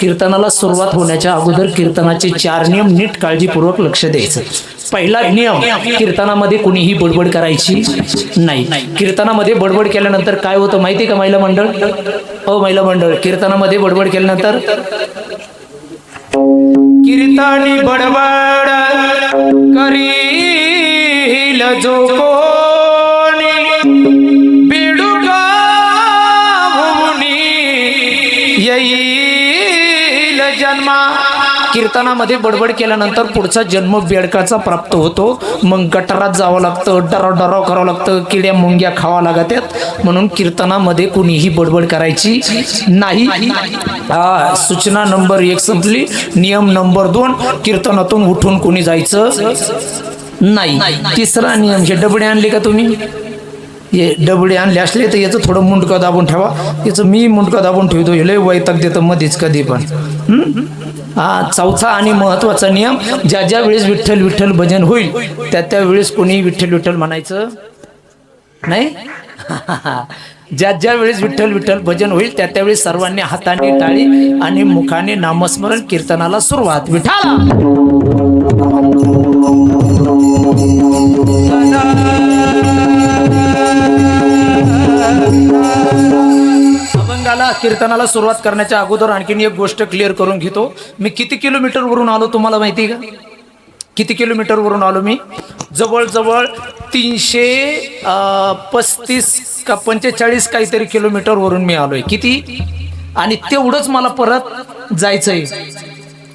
कीर्तनाला सुरुवात होण्याच्या अगोदर कीर्तनाचे 4 नियम नीट काळजीपूर्वक लक्ष द्यायचं। पहिला नियम, कीर्तनामध्ये कुणीही बडबड करायची नाही। कीर्तनामध्ये बडबड केल्यानंतर काय होतं माहिती का महिला मंडळ? हो महिला मंडळ, कीर्तनामध्ये बडबड केल्यानंतर कीर्तनी बडबड करील जो कोणी बिडुका भुवनी येईल जन्मा। कीर्तनामध्ये बडबड केल्यानंतर पुढचा जन्म बेडकाचा प्राप्त होतो। मग गटारात जावं लागतं, डराव करावं लागतं, किड्या मुंग्या खावा लागतात। म्हणून कीर्तनामध्ये कुणीही बडबड करायची नाही। सूचना नंबर 1 संपली। नियम नंबर 2, कीर्तनातून उठून कोणी जायचं नाही। तिसरा नियम, हे डबडे आणले का तुम्ही? हे डबडे आणले असले तर याचं थोडं मुंडकं दाबून ठेवा। याचं मी मुंडकं दाबून ठेवतो, हे लय वैताग देतं मध्येच कधी पण। चौथा आणि महत्वाचा नियम, ज्या ज्या वेळेस विठ्ठल विठ्ठल भजन होईल त्या वेळेस कोणी विठ्ठल विठ्ठल म्हणायचं नाही। ज्या ज्या वेळेस विठ्ठल विठ्ठल भजन होईल त्या वेळेस सर्वांनी हाताने टाळी आणि मुखाने नामस्मरण, कीर्तनाला सुरुवात। विठ्ठल अभंगाला कीर्तनाला सुरुवात करण्याच्या अगोदर आणखीन एक गोष्ट क्लिअर करून घेतो। मी किती किलोमीटर वरून आलो तुम्हाला माहिती आहे का? किती किलोमीटर वरून आलो मी? जवळजवळ 335 का 45 काहीतरी किलोमीटर वरून मी आलोय। किती? आणि तेवढंच मला परत जायचंय।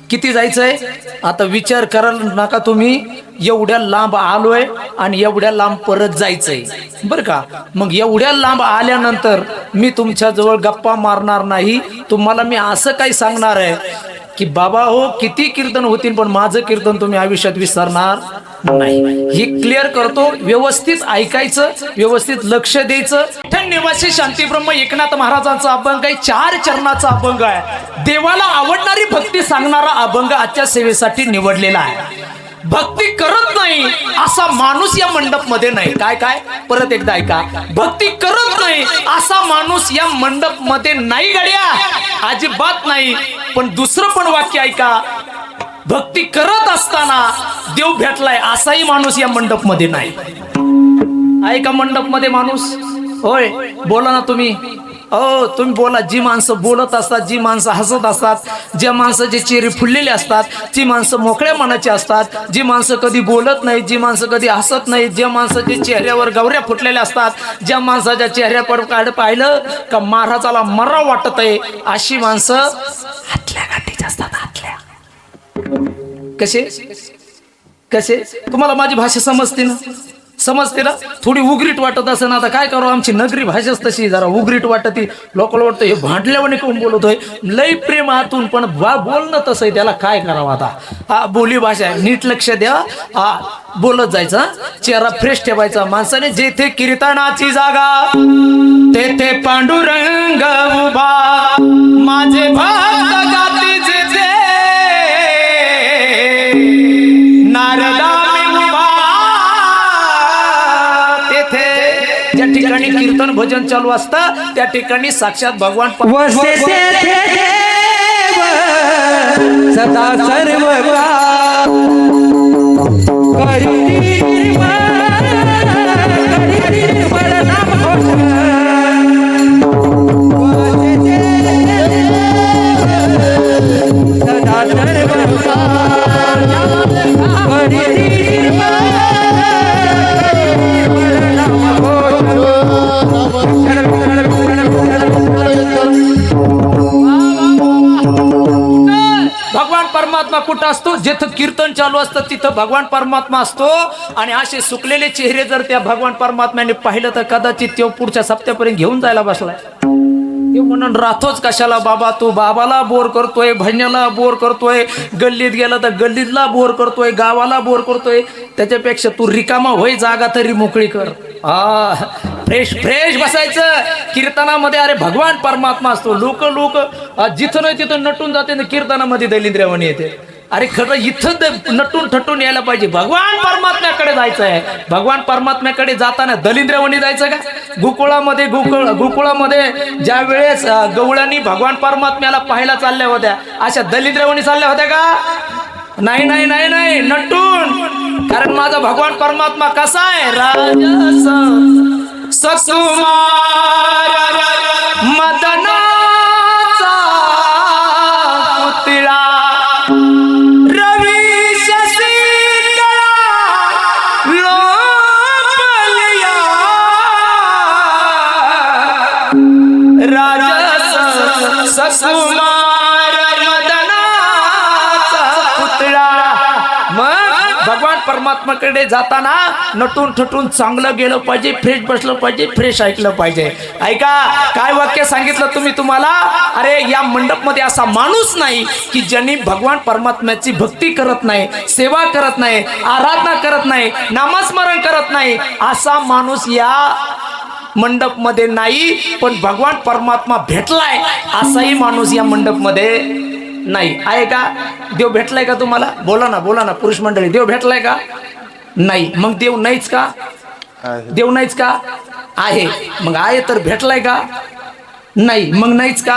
किती जायचंय? आता विचार करायला नका तुम्ही, एवढ्या लांब आलोय आणि एवढ्या लांब परत जायचंय बरं का। मग एवढ्या लांब आल्यानंतर मी तुमच्या जवळ गप्पा मारणार नाही। तुम्हाला मी असं काही सांगणार आहे की बाबा हो, किती कीर्तन होतील पण माझं कीर्तन तुम्ही आयुष्यात विसरणार नाही। हे क्लिअर करतो। व्यवस्थित ऐकायचं, व्यवस्थित लक्ष द्यायचं। निवासी शांतीब्रह्म एकनाथ महाराजांचा अभंग आहे, 4 चरणाचा अभंग आहे। देवाला आवडणारी भक्ती सांगणारा अभंग आजच्या सेवेसाठी निवडलेला आहे। भक्ती करत नाही असा माणूस या मंडप मध्ये नाही। काय परत एकदा ऐका, भक्ती करत नाही असा माणूस या मंडप मध्ये नाही गड्या, अजिबात नाही। पण दुसरं पण वाक्य ऐका, भक्ती करत असताना देव भेटलाय असाही माणूस या मंडप मध्ये नाही। आहे का मंडप मध्ये माणूस? होय, बोला ना तुम्ही। तुम्ही बोला। जी माणसं बोलत असतात, जी माणसं हसत असतात, ज्या माणसाचे चेहरे फुललेले असतात, जी माणसं मोकळ्या मनाची असतात, जी माणसं कधी बोलत नाही, जी माणसं कधी हसत नाही, ज्या माणसाच्या चेहऱ्यावर गवऱ्या फुटलेल्या असतात, ज्या माणसाच्या चेहऱ्यावर पाहिलं का महाराजाला मरा वाटत आहे, अशी माणसं हातल्या गाठीची असतात। हातल्या कसे तुम्हाला माझी भाषा समजते ना? समजते ना? थोडी उग्रीट वाटत असेल ना, आता काय करू, आमची नगरी भाषाच तशी जरा उग्रीट वाटते। लोकांना वाटतं हे भांडल्यावाने कोण बोलतोय, लय प्रेम आतून पण बोलणं तसं आहे, त्याला काय करावं आता। बोली भाषा आहे, नीट लक्ष द्या। बोलत जायचं, चेहरा फ्रेश ठेवायचा। माणसाने जेथे कीर्तनाची जागा तेथे पांडुरंग उभा, माझे भक्त गाती जेथे नारदा ठिकाणी कीर्तन भजन चालू असतं, त्या ठिकाणी साक्षात भगवान वसते देव सदा सर्व भगवान परमात्मा कुठं असतो? जिथं कीर्तन चालू असतं तिथं भगवान परमात्मा असतो। आणि असे सुकलेले चेहरे जर त्या भगवान परमात्म्याने पाहिलं तर कदाचित तो पुढच्या सप्त्यापर्यंत घेऊन जायला बसलाय। म्हणून राहतोच कशाला बाबा, तू बाबाला बोर करतोय, भजनाला बोर करतोय, गल्लीत गेला तर गल्लीतला बोर करतोय, गावाला बोर करतोय। त्याच्यापेक्षा तू रिकामा होय, जागा तरी मोकळी कर। फ्रेश बसायचं कीर्तनामध्ये। अरे भगवान परमात्मा असतो। लोक जिथं नाही तिथं नटून जाते, कीर्तनामध्ये दलिंद्र्यावानी येते। अरे खरं इथं नटून ठटून यायला पाहिजे. भगवान परमात्म्याकडे जायचं आहे. भगवान परमात्म्याकडे जाताना दलिंद्रवणी जायचं का? गोकुळामध्ये ज्या वेळेस गवळणी भगवान परमात्म्याला पाहायला चालल्या होत्या, अशा दलिंद्रवणी चालल्या होत्या का? नाही नाही नाही नाही, नटून. कारण माझा भगवान परमात्मा कसा आहे? राजस सकुमार मदनाचा पुतळा, रवी शशिकला लोपलिया, राजस सकुमार मदनाचा पुतळा. मग भगवान परमात्म्याकडे जाताना नटून ठटून चांगलं गेलं पाहिजे, फ्रेश बसलं पाहिजे, फ्रेश ऐकलं पाहिजे. ऐका काय वाक्य सांगितलं तुम्ही तुम्हाला. अरे या मंडप मध्ये असा माणूस नाही की ज्यांनी भगवान परमात्म्याची भक्ती करत नाही, सेवा करत नाही, आराधना करत नाही, नामस्मरण करत नाही. असा माणूस या मंडप मध्ये नाही. पण भगवान परमात्मा भेटलाय असाही माणूस या मंडप मध्ये नाही. आहे का? देव भेटलाय का तुम्हाला? बोला ना बोला ना पुरुष मंडळी, देव भेटलाय का? नाही. मग देव नाहीच का? देव नाहीच का? आहे. मग आहे तर भेटलाय का? नाही. मग नाहीच का?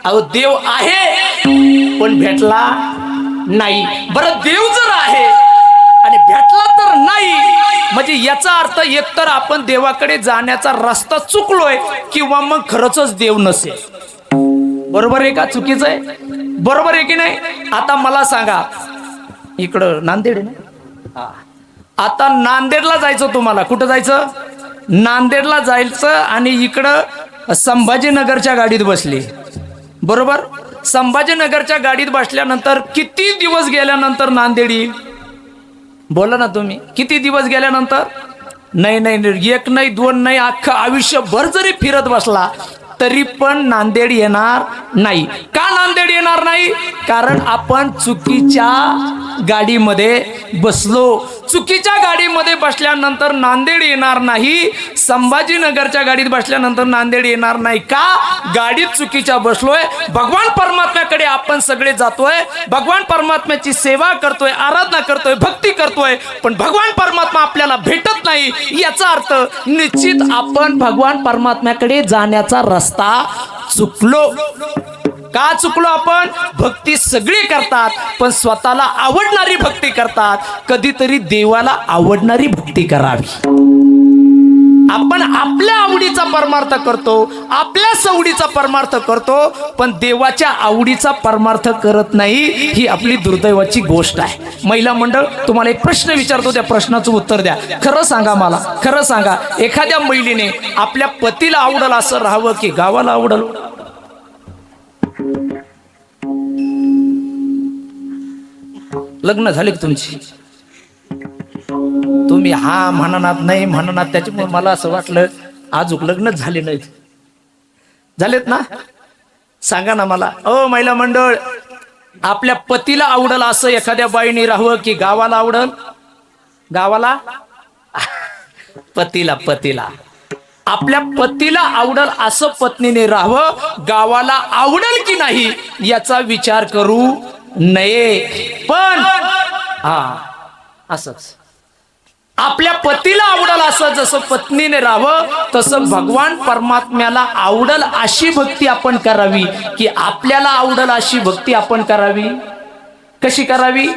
अहो देव आहे पण भेटला नाही. बरं देव जर आहे आणि भेटला तर नाही, म्हणजे याचा अर्थ एकतर आपण देवाकडे जाण्याचा रस्ता चुकलोय किंवा मग खरंच देव नसेल. बरोबर आहे का? चुकीचं आहे? बरोबर आहे की नाही? आता मला सांगा, इकडं नांदेड आहे ना, आता नांदेडला जायचं तुम्हाला. कुठं जायचं? नांदेडला जायचं. आणि इकडं संभाजीनगरच्या गाडीत बसली. बरोबर? संभाजीनगरच्या गाडीत बसल्यानंतर किती दिवस गेल्यानंतर नांदेड येईल? बोला ना तुम्ही, किती दिवस गेल्यानंतर? नाही नाही, एक नाही, दोन नाही, अख्खं आयुष्यभर जरी फिरत बसला तरी पण नांदेड येणार नाही. का नांदेड येणार नाही? कारण आपण चुकीच्या गाडीमध्ये बसलो. चुकीच्या गाडीमध्ये बसल्यानंतर नांदेड येणार नाही. संभाजीनगरच्या गाडीत बसल्यानंतर नांदेड येणार नाही. का? गाडीत चुकीच्या बसलोय. भगवान परमात्म्याकडे आपण सगळे जातोय, भगवान परमात्म्याची सेवा करतोय, आराधना करतोय, भक्ती करतोय, पण भगवान परमात्मा आपल्याला भेटत नाही. याचा अर्थ निश्चित आपण भगवान परमात्म्याकडे जाण्याचा रस्ता चुकलो. का चुकलो आपण? भक्ती सगळी करतात पण स्वतःला आवडणारी भक्ती करतात. कधीतरी देवाला आवडणारी भक्ती करावी. आपण आपल्या आवडीचा परमार्थ करतो, आपल्या सवडीचा परमार्थ करतो, पण देवाच्या आवडीचा परमार्थ करत नाही. ही आपली दुर्दैवाची गोष्ट आहे. महिला मंडळ, तुम्हाला एक प्रश्न विचारतो, त्या प्रश्नाचं उत्तर द्या. खरं सांगा मला, खरं सांगा, एखाद्या महिलेने आपल्या पतीला आवडल असं राहावं की गावाला आवडल? लग्न झाले की तुमची? तुम्ही हा म्हणणार नाही म्हणणार, त्याच्यामुळे मला असं वाटलं आजूक लग्नच झाले नाहीत. झालेत ना? सांगा ना मला. ओ महिला मंडळ, आपल्या पतीला आवडल असं एखाद्या बाईने राहावं की गावाला आवडल? गावाला? पतीला आपल्या पतीला आवडल असं पत्नीने राहावं, गावाला आवडल की नाही याचा विचार करू नये. पण असंच आपल्या पतीला आवडल असं जसं पत्नीने राहावं, तसं भगवान परमात्म्याला आवडल अशी भक्ती आपण करावी की आपल्याला आवडल अशी भक्ती आपण करावी. कशी करावी?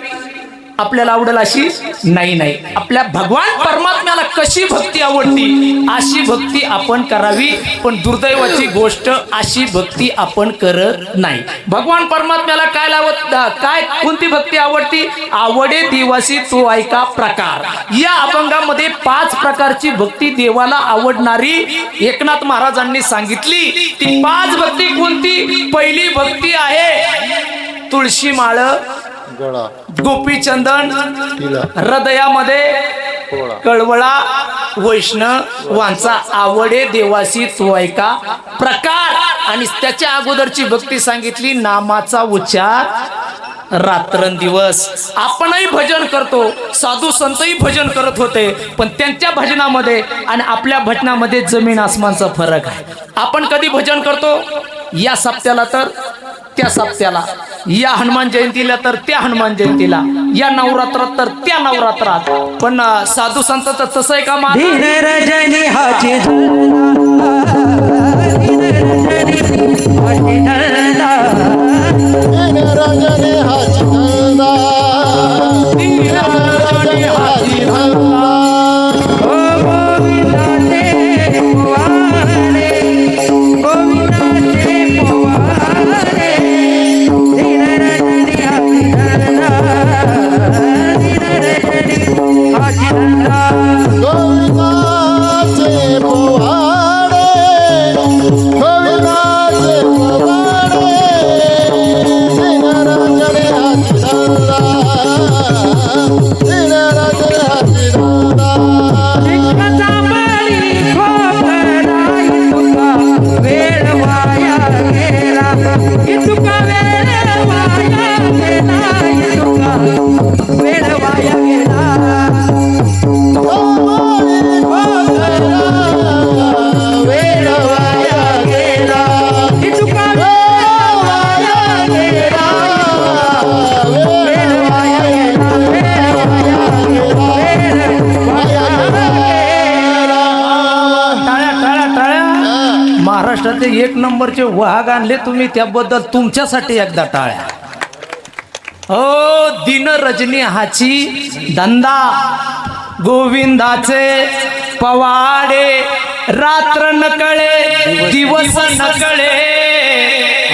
आपल्याला आवडल अशी नाही. आपल्या भगवान परमात्म्याला कशी भक्ती आवडती अशी भक्ती आपण करावी. पण दुर्दैवाची गोष्ट, अशी भक्ती आपण करत नाही. भगवान परमात्म्याला काय कोणती भक्ती आवडती? आवडे दिवसी तो ऐका प्रकार. या अभंगामध्ये 5 प्रकारची भक्ती देवाला आवडणारी एकनाथ महाराजांनी सांगितली. ती 5 भक्ती कोणती? पहिली भक्ती आहे तुळशी माळ, गोपीचंदन, हृदयामध्ये कळवळा, वैष्णवांचा आवडे देवासी तो ऐका प्रकार. आणि त्याच्या अगोदरची भक्ती सांगितली नामाचा उच्चार रात्रंदिवस. आपणही भजन करतो, साधू संतही भजन करत होते, पण त्यांच्या भजनामध्ये आणि आपल्या भजनामध्ये जमीन आसमानचा फरक आहे. आपण कधी भजन करतो? या सप्त्याला तर त्या सप्त्याला. या हनुमान जयंतीला तर त्या हनुमान जयंतीला, या नवरात्रात तर त्या नवरात्रात. पण साधू संतांचं तसं आहे का मा? दिन रजनी हाची महाराष्ट्रातले एक नंबरचे वाघ आणले तुम्ही, त्याबद्दल तुमच्यासाठी एकदा टाळ्या. हो, दिन रजनी हाची धंदा, गोविंदाचे पवाडे, रात्र न कळे दिवस न कळे,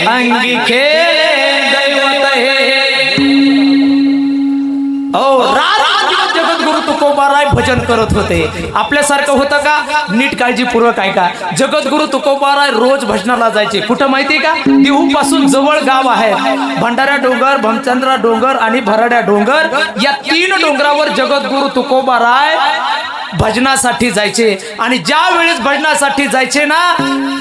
अंगी खेळे दैवत हे. हो, जगद्गुरु तुकोबाराय भजन करत होते. आपल्यासारखं होतं का? नीट काळजीपूर्वक ऐका. जगद्गुरु तुकोबाराय रोज भजनाला जायचे. कुठं माहितीये का? देहू पासून जवळ गाव आहे भंडारा डोंगर, भमचंद्रा डोंगर आणि भराड्या डोंगर. या 3 डोंगरावर जगद्गुरु तुकोबाराय भजनासाठी जायचे. आणि ज्या वेळेस भजनासाठी जायचे ना,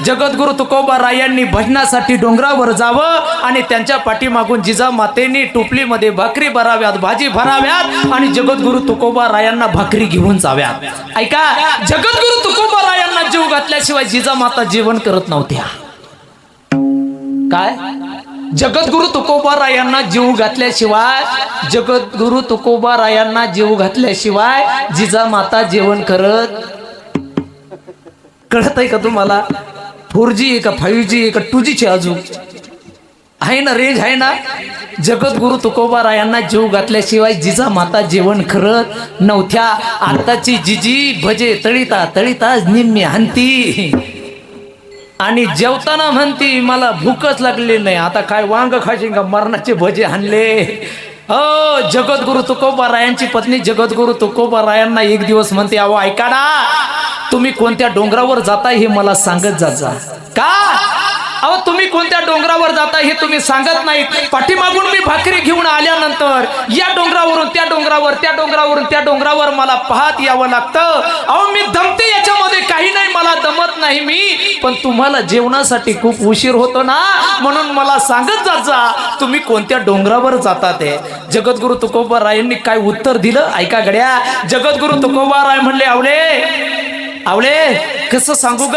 जगद्गुरु तुकोबारायांनी भजनासाठी डोंगरावर जावं आणि त्यांच्या पाठीमागून जिजामातेनी टोपलीमध्ये भाकरी भराव्यात, भाजी भराव्यात आणि जगद्गुरु तुकोबारायांना भाकरी घेऊन जाव्यात. ऐका, जगद्गुरु तुकोबारायांना जीव घातल्याशिवाय जिजामाता जेवण करत नव्हत्या. काय? जगद्गुरु तुकोबारायांना जीव घातल्याशिवाय, जगद्गुरु तुकोबारायांना जीव घातल्याशिवाय जिजामाता जेवण करत. कळत आहे का तुम्हाला? 4G आहे का 5G आहे का 2G अजून आहे ना, रेंज आहे ना. जगद्गुरु तुकोबारायांना जीव घातल्याशिवाय जिजामाता जेवण करत नव्हत्या. आताची जिजी भजे तळीता तळीता निम्मी हानती आणि जेवताना म्हणती मला भूकच लागली नाही, आता काय वांग खाशील का, मरणाचे भजे हाणले. हो, जगद्गुरु तुकोबारायांची पत्नी जगद्गुरु तुकोबारायांना एक दिवस म्हणते, अहो ऐका ना, तुम्ही कोणत्या डोंगरावर जाताय हे मला सांगत जा. का? अहो तुम्ही कोणत्या डोंगरावर जाता हे तुम्ही सांगत नाहीत. पाठीमागून मी भाकरी घेऊन आल्यानंतर या डोंगरावरून त्या डोंगरावर, त्या डोंगरावरून त्या डोंगरावर मला पाहत यावं लागतं. अहो मी दमते, याच्यामध्ये काही नाही, मला दमत नाही मी, पण तुम्हाला जेवणासाठी खूप उशीर होतो ना, म्हणून मला सांगत जा तुम्ही कोणत्या डोंगरावर जाता ते. जगद्गुरु तुकोबारायांनी काय उत्तर दिलं ऐका गड्या. जगद्गुरु तुकोबाराय म्हणले, आवळे कसं सांगू ग?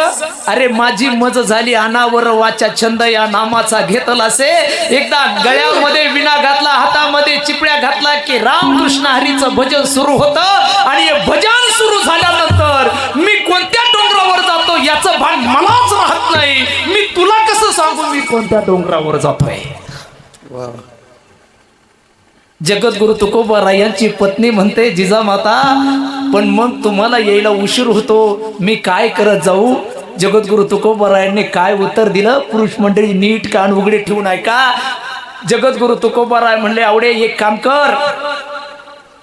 अरे माझी मज झाली अनावर वाचा, छंद या नामाचा घेतला से. एकदा गळ्यामध्ये विणा घातला, हातामध्ये चिपळ्या घातला की रामकृष्ण हरीचं भजन सुरू होतं. आणि हे भजन सुरू झाल्यानंतर मी कोणत्या डोंगरावर जातो याचं भान मलाच राहत नाही. मी तुला कसं सांगू मी कोणत्या डोंगरावर जातोय? जगद्गुरु तुकोबारायांची पत्नी म्हणते, जिजामाता पण मग तुम्हाला यायला उशीर होतो, मी काय करत जाऊ? जगद्गुरु तुकोबारायांनी काय उत्तर दिलं? पुरुष मंडळी नीट कान उघडे ठेवून ऐका. जगद्गुरु तुकोबाराय म्हणले, आवडे एक काम कर,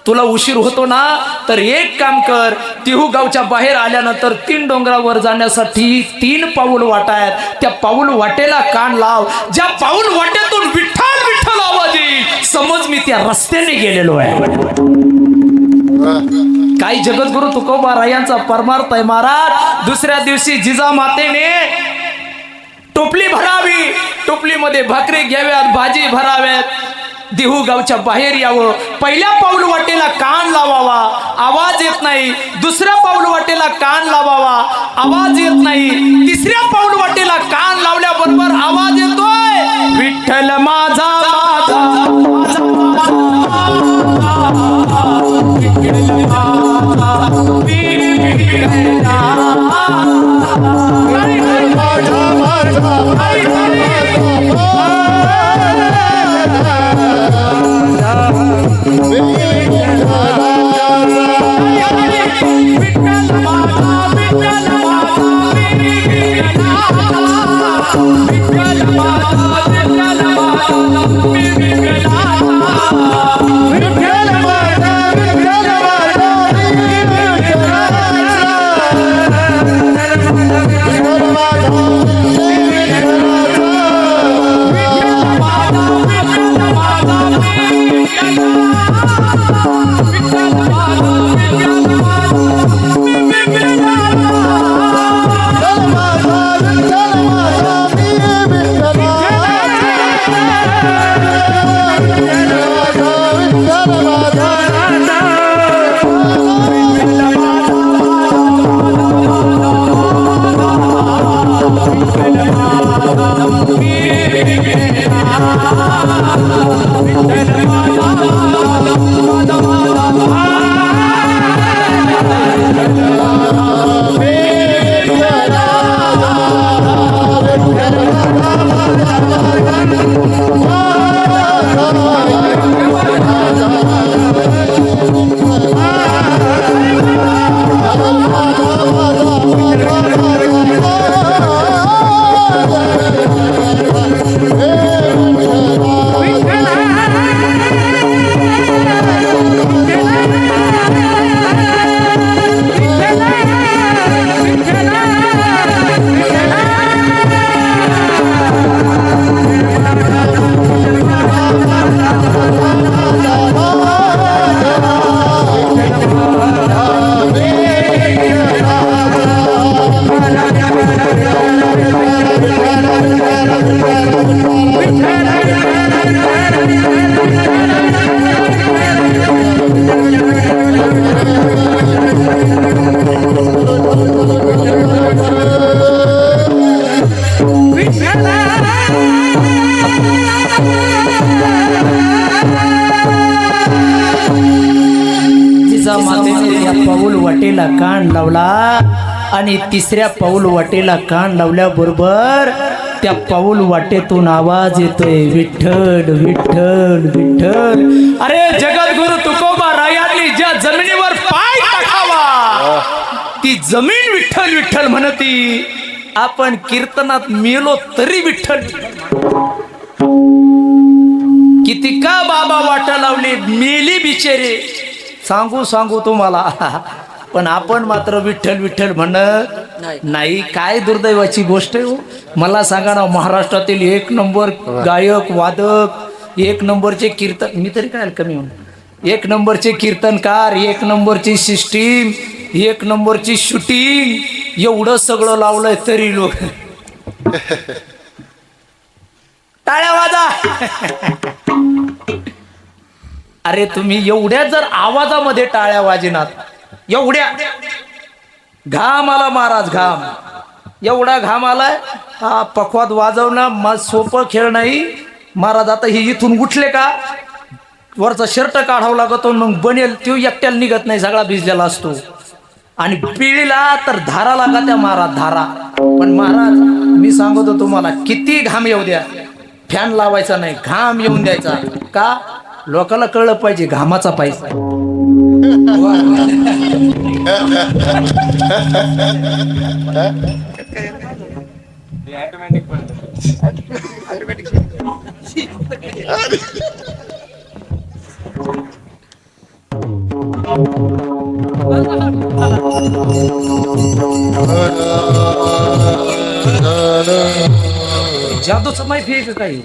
तुला उशीर होतो ना, तर एक काम कर, तिहू गावच्या बाहेर आल्यानंतर 3 डोंगरावर जाण्यासाठी 3 पाऊल वाटा आहेत. त्या पाऊल वाटेला कान लाव. ज्या पाऊल वाटेतून विठ्ठल विठ्ठल आवाज येईल, समज मी त्या रस्त्याने गेलेलो आहे. काही जगद्गुरु तुकोबारायांचा परमार्थ आहे महाराज. दुसऱ्या दिवशी जिजामातेने टोपली भरावी, टोपलीमध्ये भाकरी घ्याव्यात, भाजी भराव्यात, देहू गावच्या बाहेर यावं. पहिल्या पाऊल वाटेला कान लावावा, आवाज येत नाही. दुसऱ्या पाऊल वाटेला कान लावावा, आवाज येत नाही. तिसऱ्या पाऊल वाटेला कान लावल्याबरोबर आवाज येतोय, विठ्ठल माझा मातेने या पाऊल वाटेला कान लावला आणि तिसऱ्या पाऊल वाटेला कान लावल्याबरोबर त्या पाऊल वाटेतून आवाज येतोय विठ्ठल विठ्ठल विठ्ठल. अरे जगद्गुरु तुकोबा रायांनी ज्या जमिनीवर पाय टाकावा ती जमीन विठ्ठल विठ्ठल म्हणती. आपण कीर्तनात मेलो तरी विठ्ठल. किती का बाबा वाटा लावली मेली बिचारे सांगू सांगू तुम्हाला. पण आपण मात्र विठ्ठल विठ्ठल म्हणत नाही. काय दुर्दैवाची गोष्ट आहे हो. मला सांगा ना, महाराष्ट्रातील एक नंबर गायक वादक, एक नंबरचे कीर्तन, मी तरी काय कमी म्हणून, एक नंबरचे कीर्तनकार, एक नंबरची सिस्टीम, एक नंबरची शूटिंग, एवढं सगळं लावलंय तरी लोक टाळ्या वाजा. अरे तुम्ही एवढ्या जर आवाजामध्ये टाळ्या वाजिनात, एवढ्या घाम आला महाराज, घाम एवढा घाम आलाय. हा पखवाद वाजवणं सोपं खेळ नाही महाराज. आता ही इथून उठले का वरचा शर्ट काढावा लागतो, मग बनेल तो एकट्याला निघत नाही, सगळा भिजलेला असतो. आणि पिळीला तर धारा लागा त्या महाराज, धारा. पण महाराज मी सांगतो तुम्हाला, किती घाम येऊ द्या, फॅन लावायचा नाही, घाम येऊन द्यायचा. का? लोकांना कळलं पाहिजे घामाचा पैसा. जादूचं माहिती आहे का काही?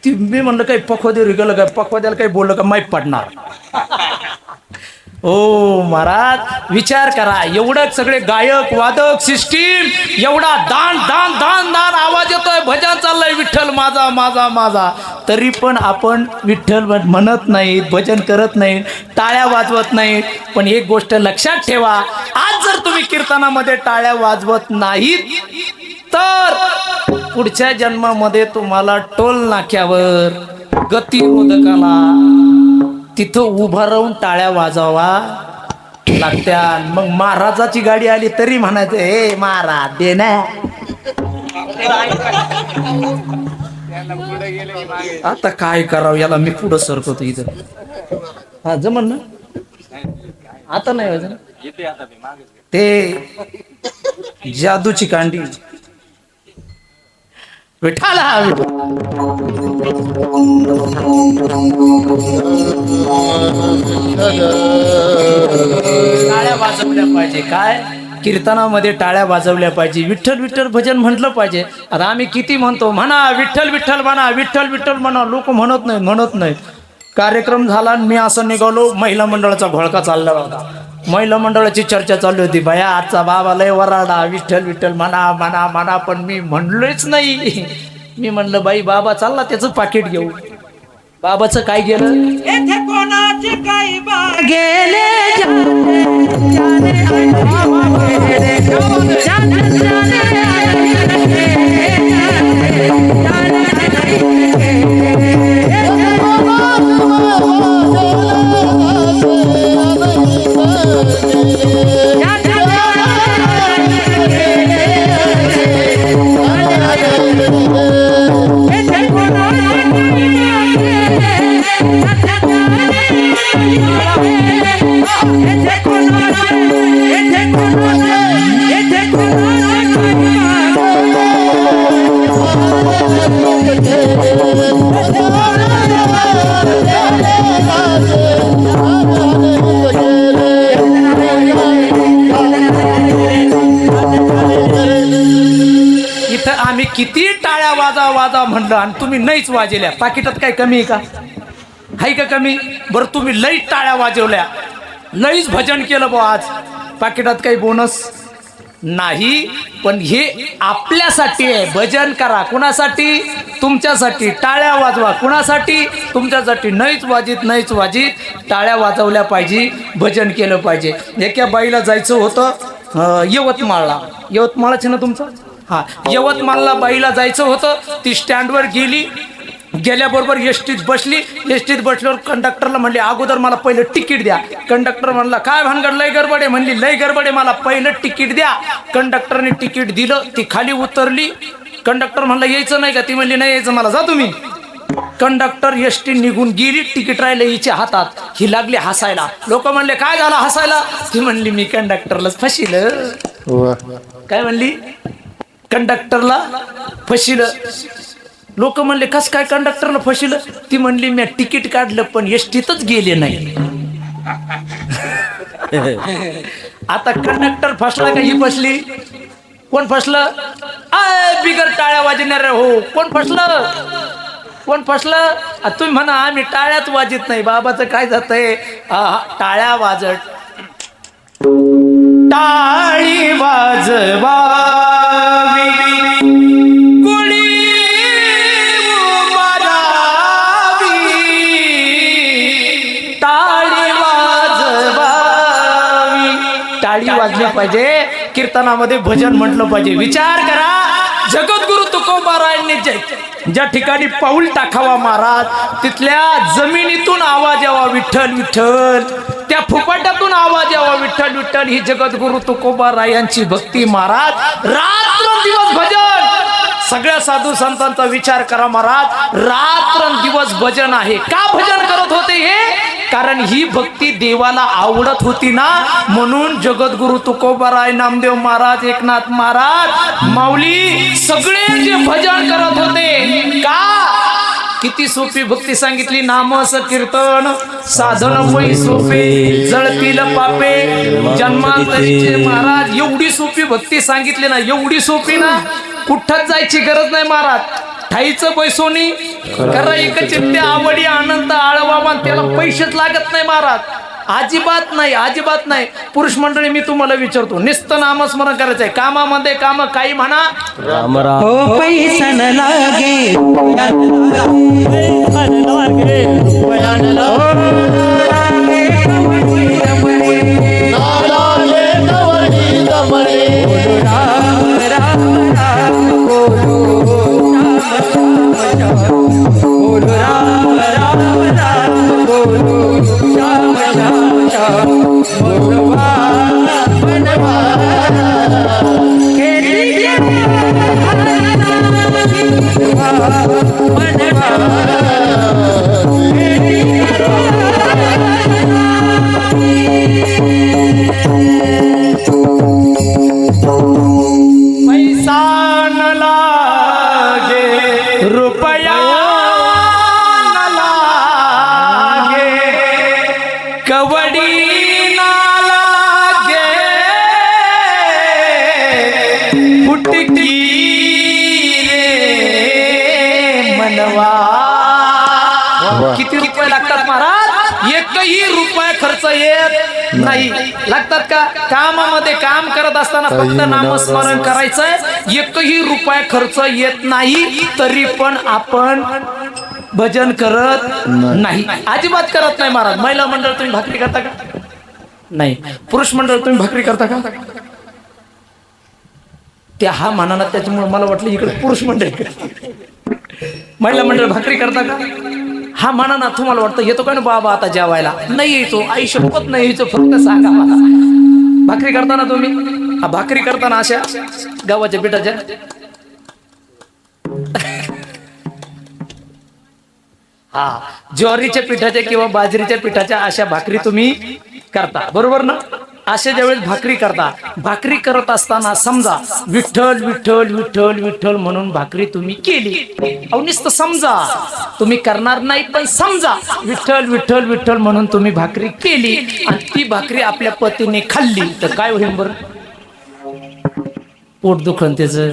ती मी म्हणलं काही पखवाद्यावर गेलं काय, पखवाद्याला काही बोललं का माहीत पडणार. ओ महाराज विचार करा, एवढं सगळे गायक वादक सिस्टीम, एवढा दान दान दान दान आवाज येतोय, भजन चाललंय विठ्ठल माझा माझा माझा, तरी पण आपण विठ्ठल म्हणत नाहीत, भजन करत नाहीत, टाळ्या वाजवत नाहीत. पण एक गोष्ट लक्षात ठेवा, आज जर तुम्ही कीर्तनामध्ये टाळ्या वाजवत नाहीत तर पुढच्या जन्मामध्ये तुम्हाला टोल नाक्यावर गतिरोधकाला तिथं उभा राहून टाळ्या वाजवा लागत्या. मग महाराजाची गाडी आली तरी म्हणायचं हे महाराज दे ना. आता काय करावं याला, मी पुढं सरकवतो इथं. हा जमन ना आता नाही व्हायचं ते जादूची कांडी विठाला. टाळ्या वाजवल्या पाहिजे, काय कीर्तनामध्ये टाळ्या वाजवल्या पाहिजे. विठ्ठल विठ्ठल भजन म्हटलं पाहिजे. आता आम्ही किती म्हणतो, म्हणा विठ्ठल विठ्ठल म्हणा, विठ्ठल विठ्ठल म्हणा, लोक म्हणत नाहीत. कार्यक्रम झाला आणि मी असं निघालो, महिला मंडळाचा घोळका चालला होता. महिला मंडळाची चर्चा चालू होती. भया आजचा बाबा लय वराडा, विठ्ठल विठ्ठल म्हणा म्हणा म्हणा, पण मी म्हणलोच नाही. मी म्हणलं बाई बाबा चालला त्याचं पाकिट घेऊ. बाबाचं काय गेलं, येथे कोणाचे काही गेले आम्ही किती टाळ्या वाजा वाजा म्हणलं आणि तुम्ही नाहीच वाजवल्या. पाकिटात काय कमी आहे का, हाय का कमी? बरं तुम्ही लई टाळ्या वाजवल्या, लईच भजन केलं बा, आज पाकिटात काही बोनस नाही. पण हे आपल्यासाठी आहे. भजन करा कुणासाठी? तुमच्यासाठी. टाळ्या वाजवा कुणासाठी? तुमच्यासाठी. नाहीच वाजित टाळ्या वाजवल्या पाहिजे, भजन केलं पाहिजे. एका बाईला जायचं होतं यवतमाळला. यवतमाळच ना तुमचं? हा, यवतमाळला बाईला जायचं होतं. ती स्टँडवर गेल्याबरोबर एसटीत बसली. एसटीत बसल्यावर कंडक्टरला म्हणले अगोदर मला पहिलं तिकीट द्या. कंडक्टर म्हणला काय भानगड, लय गडबड आहे. म्हणली लय गडबड आहे, मला पहिलं तिकीट द्या. कंडक्टरने तिकीट दिलं. ती खाली उतरली. कंडक्टर म्हणला यायचं नाही का? ती म्हणली नाही यायचं मला, जा तुम्ही. कंडक्टर एसटी निघून गेली. तिकीट राहिलं हिच्या हातात. ही लागली हसायला. लोक म्हणले काय झालं हसायला? ती म्हणली मी कंडक्टरलाच फसिलं. काय म्हणली? कंडक्टरला फसिलं. लोक म्हणले कस काय कंडक्टरला फसिलं? ती म्हणली मी तिकीट काढलं पण एसटीतच गेले नाही. आता कंडक्टर फसला का ही फसली? कोण फसलं? बिगर टाळ्या वाजवणारे हो. कोण फसलं? तुम्ही म्हणा आम्ही टाळ्याच वाजत नाही. बाबाचं काय जातंय, टाळ्या वाजत, टाळी वाजवावी कुणी उभारावी, टाळी वाजवावी. टाळी वाजली पाहिजे. कीर्तनामध्ये भजन म्हटलं पाहिजे. विचार करा, जगद्गुरु तुकोबारायांनी ज्या ठिकाणी पाऊल टाकावा महाराज, तिथल्या जमिनीतून आवाज यावा विठ्ठल विठ्ठल, त्या फुपाट्यातून आवाज यावा विठ्ठल विठ्ठल. ही जगद्गुरु तुकोबारायांची भक्ती महाराज. रात्रंदिवस भजन. सगळ्या साधू संतांचा विचार करा महाराज. रात्रंदिवस भजन आहे. का भजन करत होते हे? कारण ही भक्ती देवाला आवडत होती ना, म्हणून जगद्गुरु तुकोबाराय, नामदेव महाराज, एकनाथ महाराज, माऊली सगळे जे भजन करत होते. का? किती सोपी भक्ती सांगितली. नामस कीर्तन साधन वै सोपे, जळतील पापे जन्मांतरीचे. महाराज एवढी सोपी भक्ती सांगितली ना, एवढी सोपी ना, कुठंच जायची गरज नाही महाराज. ठाईचं पैसोनी करा एक चित्ते आवडी अनंत आळवा, त्याला पैसेच लागत नाही महाराज. अजिबात नाही. पुरुष मंडळी मी तुम्हाला विचारतो, नुसतं नामस्मरण करायचंय. कामामध्ये काम काही म्हणा, हो पैसा न लागे बोलो राम राम राम बोलो पैसा न लागे रुपया न लागे कवडी न लागे फुटकी रे मनवा. किती रुपये लागतात महाराज? एकही रुपया खर्च येत नाही. लागतात का? कामामध्ये काम करत असताना फक्त नामस्मरण करायचंय, एकही रुपया खर्च येत नाही, तरी पण आपण भजन करत नाही, अजिबात करत नाही महाराज. महिला मंडळ तुम्ही भाकरी करता का? नाही. पुरुष मंडळ तुम्ही भाकरी करता का? त्या हा मानानं, त्याच्यामुळे मला वाटलं इकडे पुरुष मंडळ. महिला मंडळ भाकरी करता का? हा म्हणा ना. तुम्हाला वाटतं येतो का ना बाबा आता जेवायला? नाही यायचो, आई शपथ नाही यायचो, फक्त सांगा मला. भाकरी करताना तुम्ही, हा भाकरी करताना अशा गव्हाच्या पिठाच्या, हा ज्वारीच्या पिठाच्या किंवा बाजरीच्या पिठाच्या अशा भाकरी तुम्ही करता, बरोबर ना? अशा ज्यावेळेस भाकरी करता, भाकरी करत असताना समजा विठ्ठल विठ्ठल विठ्ठल विठ्ठल म्हणून भाकरी तुम्ही केली. अहो नुसतं समजा, तुम्ही करणार नाही पण समजा विठ्ठल विठ्ठल विठ्ठल म्हणून तुम्ही भाकरी केली आणि ती भाकरी आपल्या पतीने खाल्ली, तर काय होईल बरं? पोट दुखन, त्याचं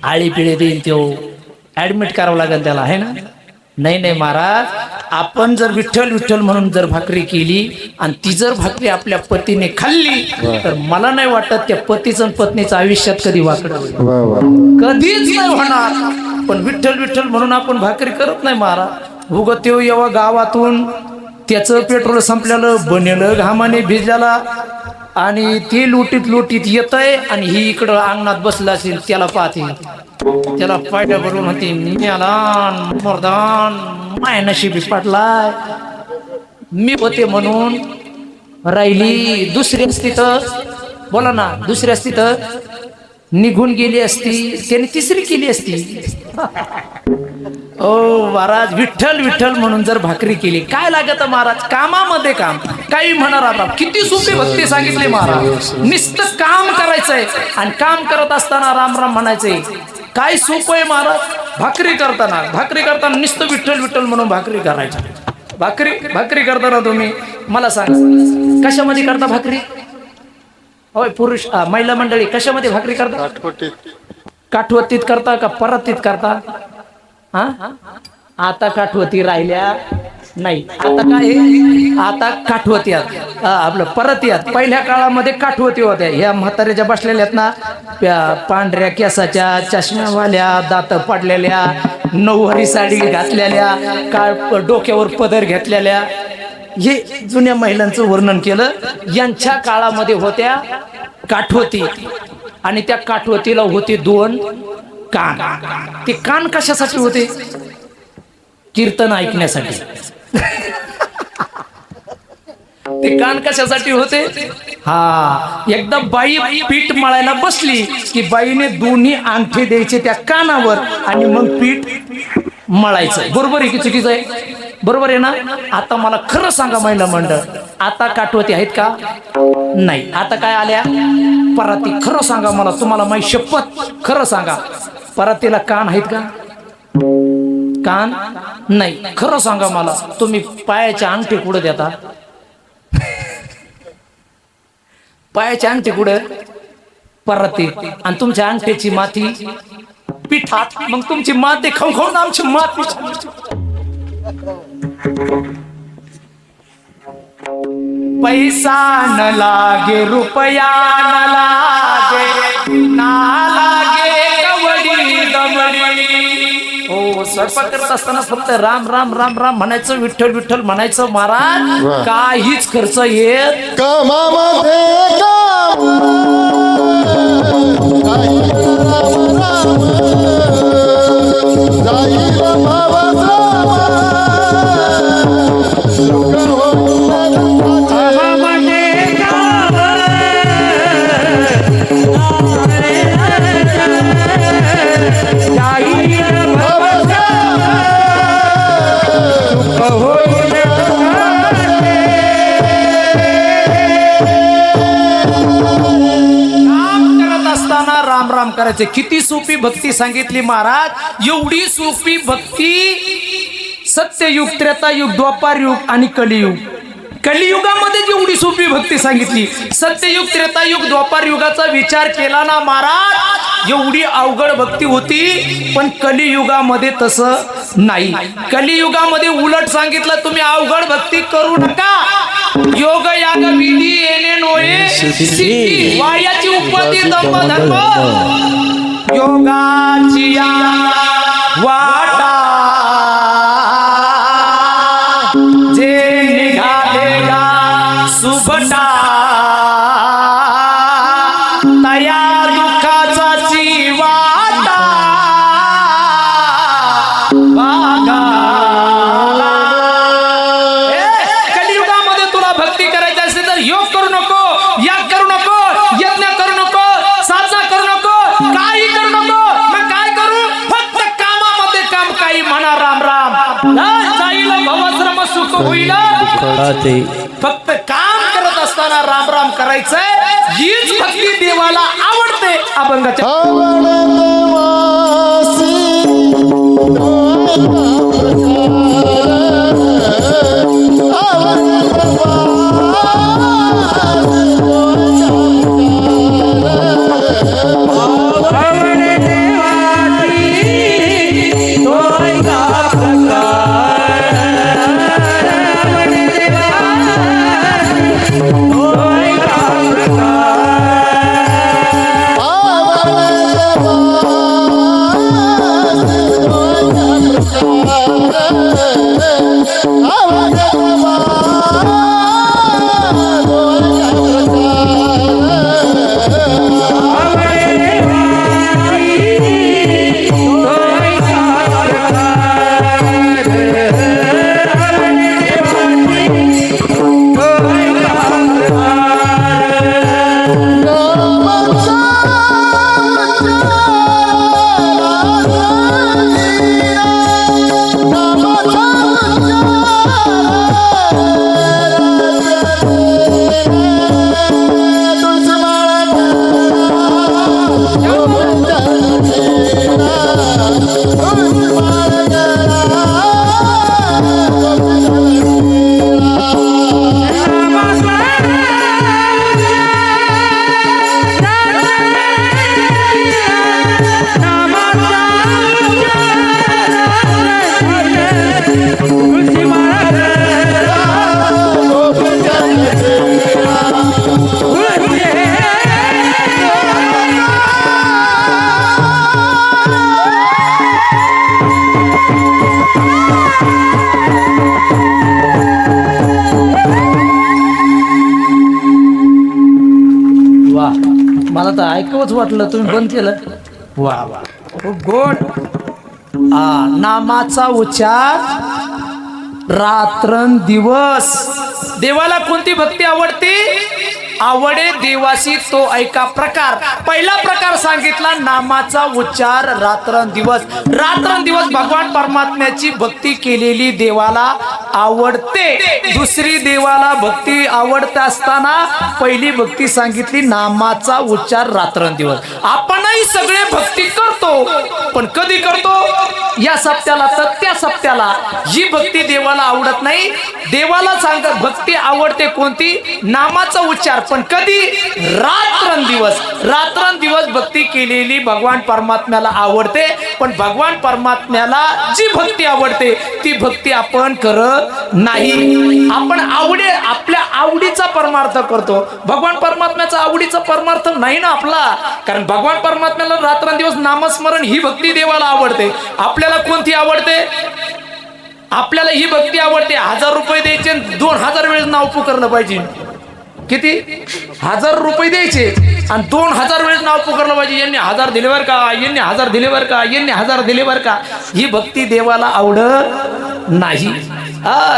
आळी पिळे देईन, तो ऍडमिट करावं लागेल त्याला, आहे ना? नाही नाही महाराज, आपण जर विठ्ठल विठ्ठल म्हणून जर भाकरी केली आणि ती जर भाकरी आपल्या पतीने खाल्ली, तर मला नाही वाटत त्या पतीचं पत्नीचं आयुष्यात कधी वाकडं होईल, कधीच नाही होणार. पण विठ्ठल विठ्ठल म्हणून आपण भाकरी करत नाही महाराज. उगत त्यो येवा गावातून, त्याचं पेट्रोल संपलेलं, बनेलं घामाने भिजलेला, आणि ते लोटीत लोटीत येतय आणि ही इकडं अंगणात बसला असेल, त्याला पाहते, त्याला पायड्या भरून होती, मेलान मर्दान माय नशिबी पडलाय, मी होते म्हणून राहिली. दुसरी असती तर, बोला ना, दुसरी असती तर निघून गेली असती, त्याने तिसरी केली असती. ओ महाराज, विठ्ठल विठ्ठल म्हणून जर भाकरी केली, काय लागत महाराज? कामामध्ये काम, काही म्हणणार आता, किती सोपी भक्ती सांगितली महाराज. नुसतं काम करायचंय आणि काम करत असताना राम राम म्हणायचंय. काय सोपं आहे महाराज? भाकरी करताना नुसतं विठ्ठल विठ्ठल म्हणून भाकरी करायच्या. भाकरी करताना तुम्ही मला सांगा, कशामध्ये करता भाकरी? होय पुरुष, महिला मंडळी कशामध्ये भाकरी करता? काठवतीत करता का परतीत करता? हा, आता काठवती राहिल्या नाही, आता काय? आता काठवती आहेत, आपलं परती आहेत. पहिल्या काळामध्ये काठवती होत्या. ह्या म्हाताऱ्याच्या बसलेल्या आहेत ना, पांढऱ्या केसाच्या, चष्म्यावाल्या, दात पडलेल्या, नऊवारी साडी घातलेल्या, काळ डोक्यावर पदर घेतलेल्या, हे जुन्या महिलांचं वर्णन केलं. यांच्या काळामध्ये होत्या काठवती, आणि त्या काठवतीला होते 2 कान. ते कान कशासाठी होते? कीर्तन ऐकण्यासाठी. ते कान कशासाठी होते? हा, एकदा बाई पीठ मळायला बसली की बाईने दोन्ही अंगठे द्यायचे त्या कानावर आणि मग पीठ मळायचं. बरोबर आहे की चुकीचं आहे? बरोबर आहे ना? आता मला खरं सांगा महिला मंडळ, आता काठवती आहेत का? नाही. आता काय आल्या? पराती. खरं सांगा मला, तुम्हाला माझी शपथ, खरं सांगा, परातीला कान आहेत का? कान नाही. खरं सांगा मला, तुम्ही पायाच्या अंगठी कुठे देता? पायाच्या अंगठी कुठे? परातीत. आणि तुमच्या अंगठीची माती पिठात. मग तुमची माती खाऊन खाऊन आमची माती. पैसा न लागे रुपया न लागे, ना लागे कवडी दमडी. हो, स्वयंपाक करत असताना फक्त राम राम राम राम म्हणायचं, विठ्ठल विठ्ठल म्हणायचं महाराज. काहीच खर्च येत कामामध्ये जाईल करायचं. किती सोपी भक्ती सांगितली महाराज. एवढी सोपी भक्ती सत्ययुग, त्रेतायुग, द्वापार युग आणि कलियुग. कलियुगामध्ये जेवढी सोपी भक्ती सांगितली, सत्ययुग, त्रेतायुग, द्वापार युगाचा विचार केला ना महाराज, एवढी अवघड भक्ती होती. पण कलियुगामध्ये तसं नाही. कलियुगामध्ये उलट सांगितलं, तुम्ही अवघड भक्ती करू नका. योग याग विधी येणे नोये सिद्धी, वायाची उपती दंभ धर्म, योगाची या वाटा जे निघालेला सुभटा, तया दुःखाचा वाटा वागा. कलियुगामध्ये तुला भक्ती करायची असेल तर योग करू नको, याग करू नको, यज्ञ करू नको, साधना करू नको, काही करू नको. मग काय करू? फक्त कामामध्ये काम. काही म्हणा राम राम, जाईल भवश्रम सुख होईल. फक्त काम करत असताना राम राम करायचंय. हीच भक्ती देवाला आवडते. अभंगाच्या मला तर ऐकवच वाटलं, तुम्ही बंद केलं. वा वा, खूप गोड. नामाचा उच्चार रात्रंदिवस. देवाला कोणती भक्ती आवडते? आवडे देवासी तो ऐका प्रकार. पहिला प्रकार सांगितला नामाचा उच्चार रात्रंदिवस. रात्रंदिवस भगवान परमात्म्याची भक्ती केलेली देवाला आवडते. दुसरी देवाला भक्ती आवडते असताना पहिली भक्ती सांगितली नामाचा उच्चार रात्रंदिवस. आपणही सगळे भक्ती करतो, पण कधी करतो? या सप्त्याला तर त्या सप्त्याला. ही भक्ती देवाला आवडत नाही. देवाला सांगत भक्ती आवडते कोणती? नामाचा उच्चार. पण कधी? रात्रंदिवस. रात्रंदिवस भक्ती केलेली भगवान परमात्म्याला आवडते. पण भगवान परमात्म्याला जी भक्ती आवडते ती भक्ती आपण करत नाही. आपण आपल्या आवडीचा परमार्थ करतो. भगवान परमात्म्याचा आवडीचा परमार्थ नाही ना आपला. कारण भगवान परमात्म्याला रात्रंदिवस नामस्मरण ही भक्ती देवाला आवडते. आपल्याला कोणती आवडते? आपल्याला ही भक्ती आवडते. 1000 रुपये द्यायचे, 2000 वेळेस नाव पुकारलं पाहिजे. किती? 1000 रुपये द्यायचे आणि 2000 वेळेस नाव पुकारलं पाहिजे. यांनी 1000 दिले बर का, यांनी 1000 दिले बर का, यांनी 1000 दिले बर का. ही भक्ती देवाला आवडत नाही.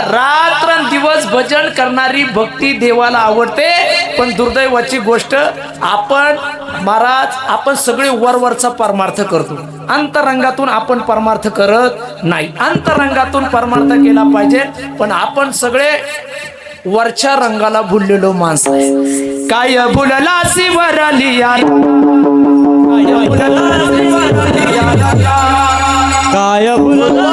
रात्रंदिवस भजन करणारी भक्ती देवाला आवडते. पण दुर्दैवाची गोष्ट, आपण सगळे वरवरचा परमार्थ करतो. अंतरंगातून आपण परमार्थ करत नाही. अंतरंगातून परमार्थ केला पाहिजे. पण आपण सगळे वरच्या रंगाला भुललेलो माणसं आहे. काय भुलला शिवरली यार, काय काय फुलला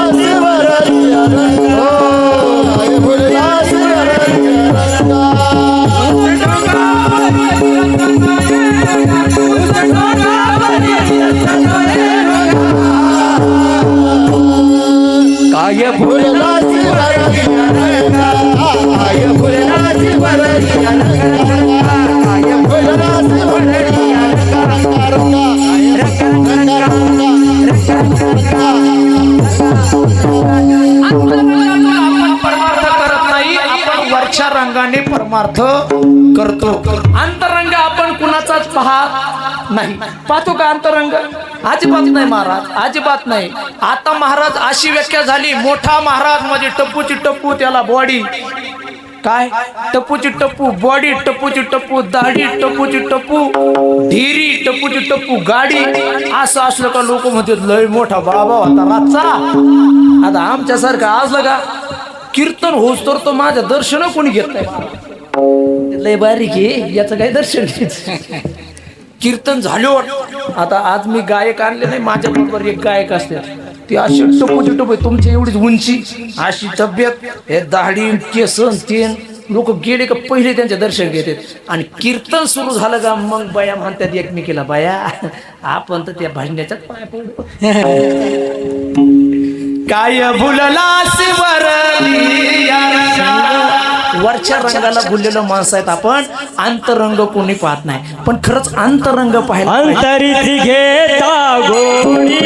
काय फुलला परमार्थ करत नाही, आपण वरच्या रंगाने परमार्थ करतो. अंतरंग आपण कुणाचाच पाहत नाही. पाहतो का अंतरंग? अजिबात नाही महाराज, अजिबात नाही. आता महाराज अशी व्याख्या झाली, मोठा महाराज म्हणजे टप्पूची टप्पू, त्याला बॉडी काय, टप्पूची टप्पू बॉडी, टप्पूची टप्पू दाढी, टप्पूची टप्पू ढिरी, टप्पूची टप्पू गाडी. असं असलं का लोक म्हणतात लय मोठा बाबा होता रातचा. आता आमच्यासारखं असलं का कीर्तन होस तर तो माझं दर्शन कोणी घेत नाही. लय बारीक आहे याचं काही दर्शन घ्यायचं. कीर्तन झालो. आता आज मी गायक आणले नाही, माझ्या बरोबर एक गायक असते, ती अशी टप्पूची टप्पू, तुमची एवढीच उंची, अशी तब्येत, हे दाढी केसन तेन. लोक गेले का पहिले त्यांचे दर्शन घेतात आणि कीर्तन सुरू झालं का मग बाया म्हणतात एकमेकीला, बाया आपण तर त्या भाजण्याच्याच पाया पडलो. काय भुललास वरली या रंगा. वरच्या रंगाला भुललेलं माणसं आहेत आपण. अंतरंग कोणी पाहत नाही, पण खरंच अंतरंग पाहिला. अंतरी घेता गोडी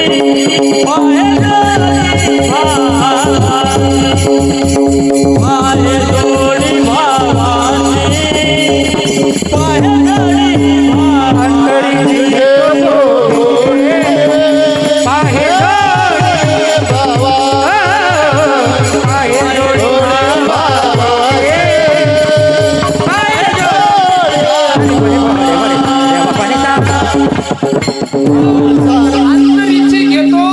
अंतरीची घेतो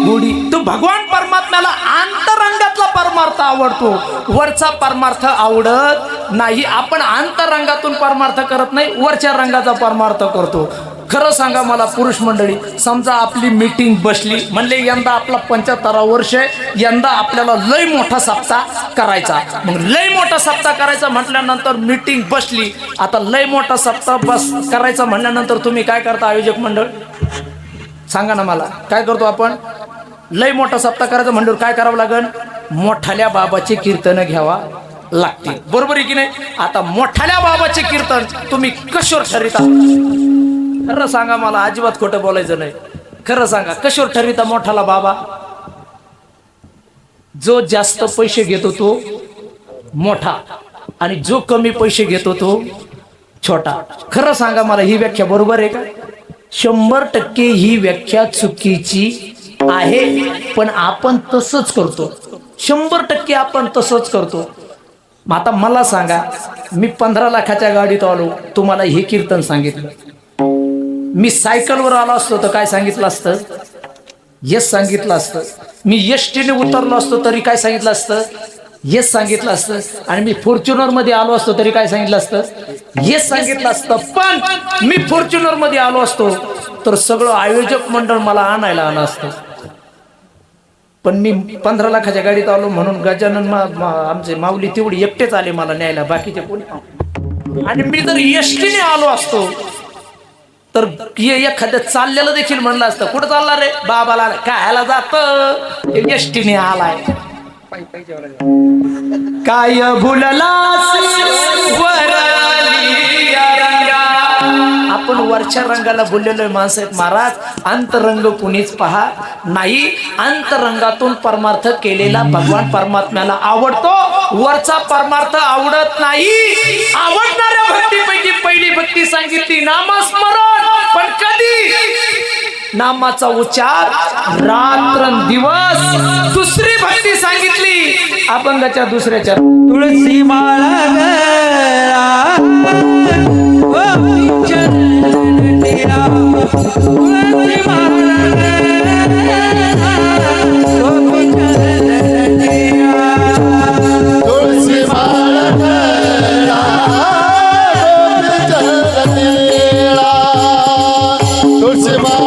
गोडी. तो भगवान परमात्म्याला अंतरंगातला परमार्थ आवडतो, वरचा परमार्थ आवडत नाही. आपण अंतरंगातून परमार्थ करत नाही, वरच्या रंगाचा परमार्थ करतो. खरं सांगा मला पुरुष मंडळी, समजा आपली मीटिंग बसली, म्हणले यंदा आपला 75वा वर्ष आहे, यंदा आपल्याला लय मोठा सप्ताह करायचा. मग लय मोठा सप्ताह करायचा म्हटल्यानंतर मीटिंग बसली. आता लय मोठा सप्ताह बस करायचा म्हणल्यानंतर तुम्ही काय करता आयोजक मंडळ? सांगा ना मला, काय करतो आपण? लय मोठा सप्ताह करायचा म्हणल्यावर काय करावं लागेल? मोठाल्या बाबाचे कीर्तन घ्यावा लागते, बरोबर आहे की नाही? आता मोठाल्या बाबाचे कीर्तन तुम्ही कशावर ठरिता? खरं सांगा मला, अजिबात खोटं बोलायचं नाही. खरं सांगा, कशावर ठरिता मोठाला बाबा? जो जास्त पैसे घेतो तो मोठा आणि जो कमी पैसे घेतो तो छोटा. खरं सांगा मला, ही व्याख्या बरोबर आहे का? 100% ही व्याख्या चुकीची आहे, पण आपण तसंच करतो. 100% आपण तसंच करतो. आता मला सांगा, मी 15 लाखाच्या गाडीत आलो, तुम्हाला हे कीर्तन सांगितलं. मी सायकलवर आलो असतो तर काय सांगितलं असतं? येस सांगितलं असतं. मी एसटीने उतरलो असतो तरी काय सांगितलं असतं? येस सांगितलं असतं. आणि मी फॉर्च्युनर मध्ये आलो असतो तरी काय सांगितलं असतं? येस सांगितलं असतं. पण मी फॉर्च्युनर मध्ये आलो असतो तर सगळं आयोजक मंडळ मला आणायला आलं असतं. पण मी 15 लाखाच्या गाडीत आलो म्हणून गजानन आमचे माऊली तेवढी एकटेच आले मला न्यायला, बाकीचे कोणी. आणि मी जर एसटीने आलो असतो तर एखाद्या चाललेलं देखील म्हणलं असतं, कुठं चालला रे? बाबाला. कायला जात? एसटीने आलाय. काय भुललास वरली या रंगा. आपण वरच्या रंगाला बोललेलो माणसं आहेत महाराज. अंतरंग कुणीच पहा नाही. अंतरंगातून परमार्थ केलेला भगवान परमात्म्याला आवडतो, वरचा परमार्थ आवडत नाही. आवडणाऱ्या भक्तीपैकी पहिली भक्ती सांगितली नामस्मरण. पण कधी? नामाचा उच्चार रात्रंदिवस. दुसरी भक्ती सांगितली अभंगाच्या दुसऱ्याच्या, तुळसी माळा तुळशी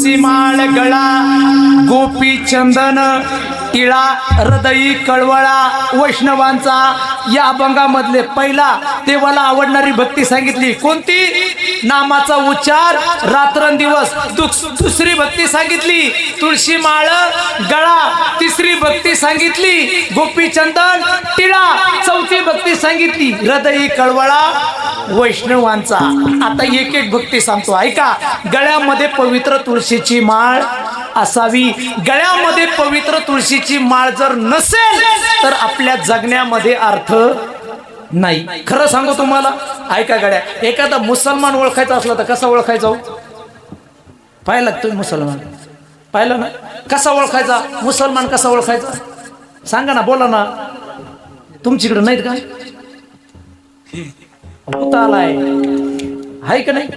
तुळशी माळ गळा गोपी चंदन टिळा हृदयी कळवळा वैष्णवांचा या अभंगामधले पहिला देवाला आवडणारी भक्ती सांगितली कोणती नामाचा उच्चार रात्रंदिवस दुसरी भक्ती सांगितली तुळशी माळ गळा तिसरी भक्ती सांगितली गोपी चंदन टिळा चौथी भक्ती सांगितली हृदयी कळवळा वैष्णवांचा आता एक एक भक्ती सांगतो ऐका गळ्यामध्ये पवित्र तुळशीची माळ असावी गळ्यामध्ये पवित्र तुळशीची माळ जर नसेल तर आपल्या जगण्यामध्ये अर्थ नाही खरं सांगू तुम्हाला ऐका गड्या एखादा मुसलमान ओळखायचा असला तर कसा ओळखायचा हो पाहायला लागतोय मुसलमान पाहिलं ना कसा ओळखायचा मुसलमान कसा ओळखायचा सांगा ना बोला ना तुमच्याकडे नाहीत का होता आलाय आहे का नाही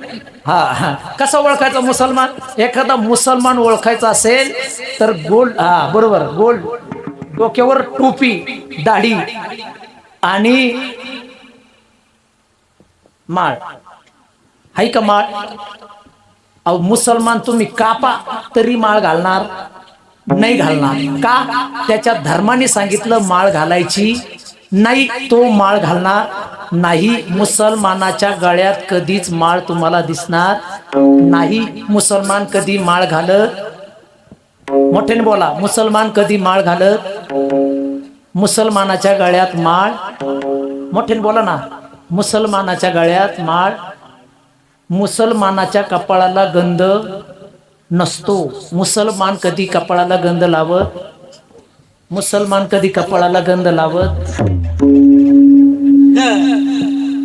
हा हा कसा ओळखायचा मुसलमान एखादा मुसलमान ओळखायचा असेल तर गोल्ड हा बरोबर गोल्ड डोक्यावर टोपी दाढी आणि माळ आहे का माळ अहो मुसलमान तुम्ही कापा तरी माळ घालणार नाही घालणार का त्याच्या धर्माने सांगितलं माळ घालायची नाही तो माळ घालणार नाही मुसलमानाच्या गळ्यात कधीच माळ तुम्हाला दिसणार नाही मुसलमान कधी माळ घालत मोठ्याने बोला मुसलमान कधी माळ घालत मुसलमानाच्या गळ्यात माळ मोठ्याने बोला ना मुसलमानाच्या गळ्यात माळ मुसलमानाच्या कपाळाला गंध नसतो मुसलमान कधी कपाळाला गंध लावत मुसलमान कधी कपाळाला गंध लावत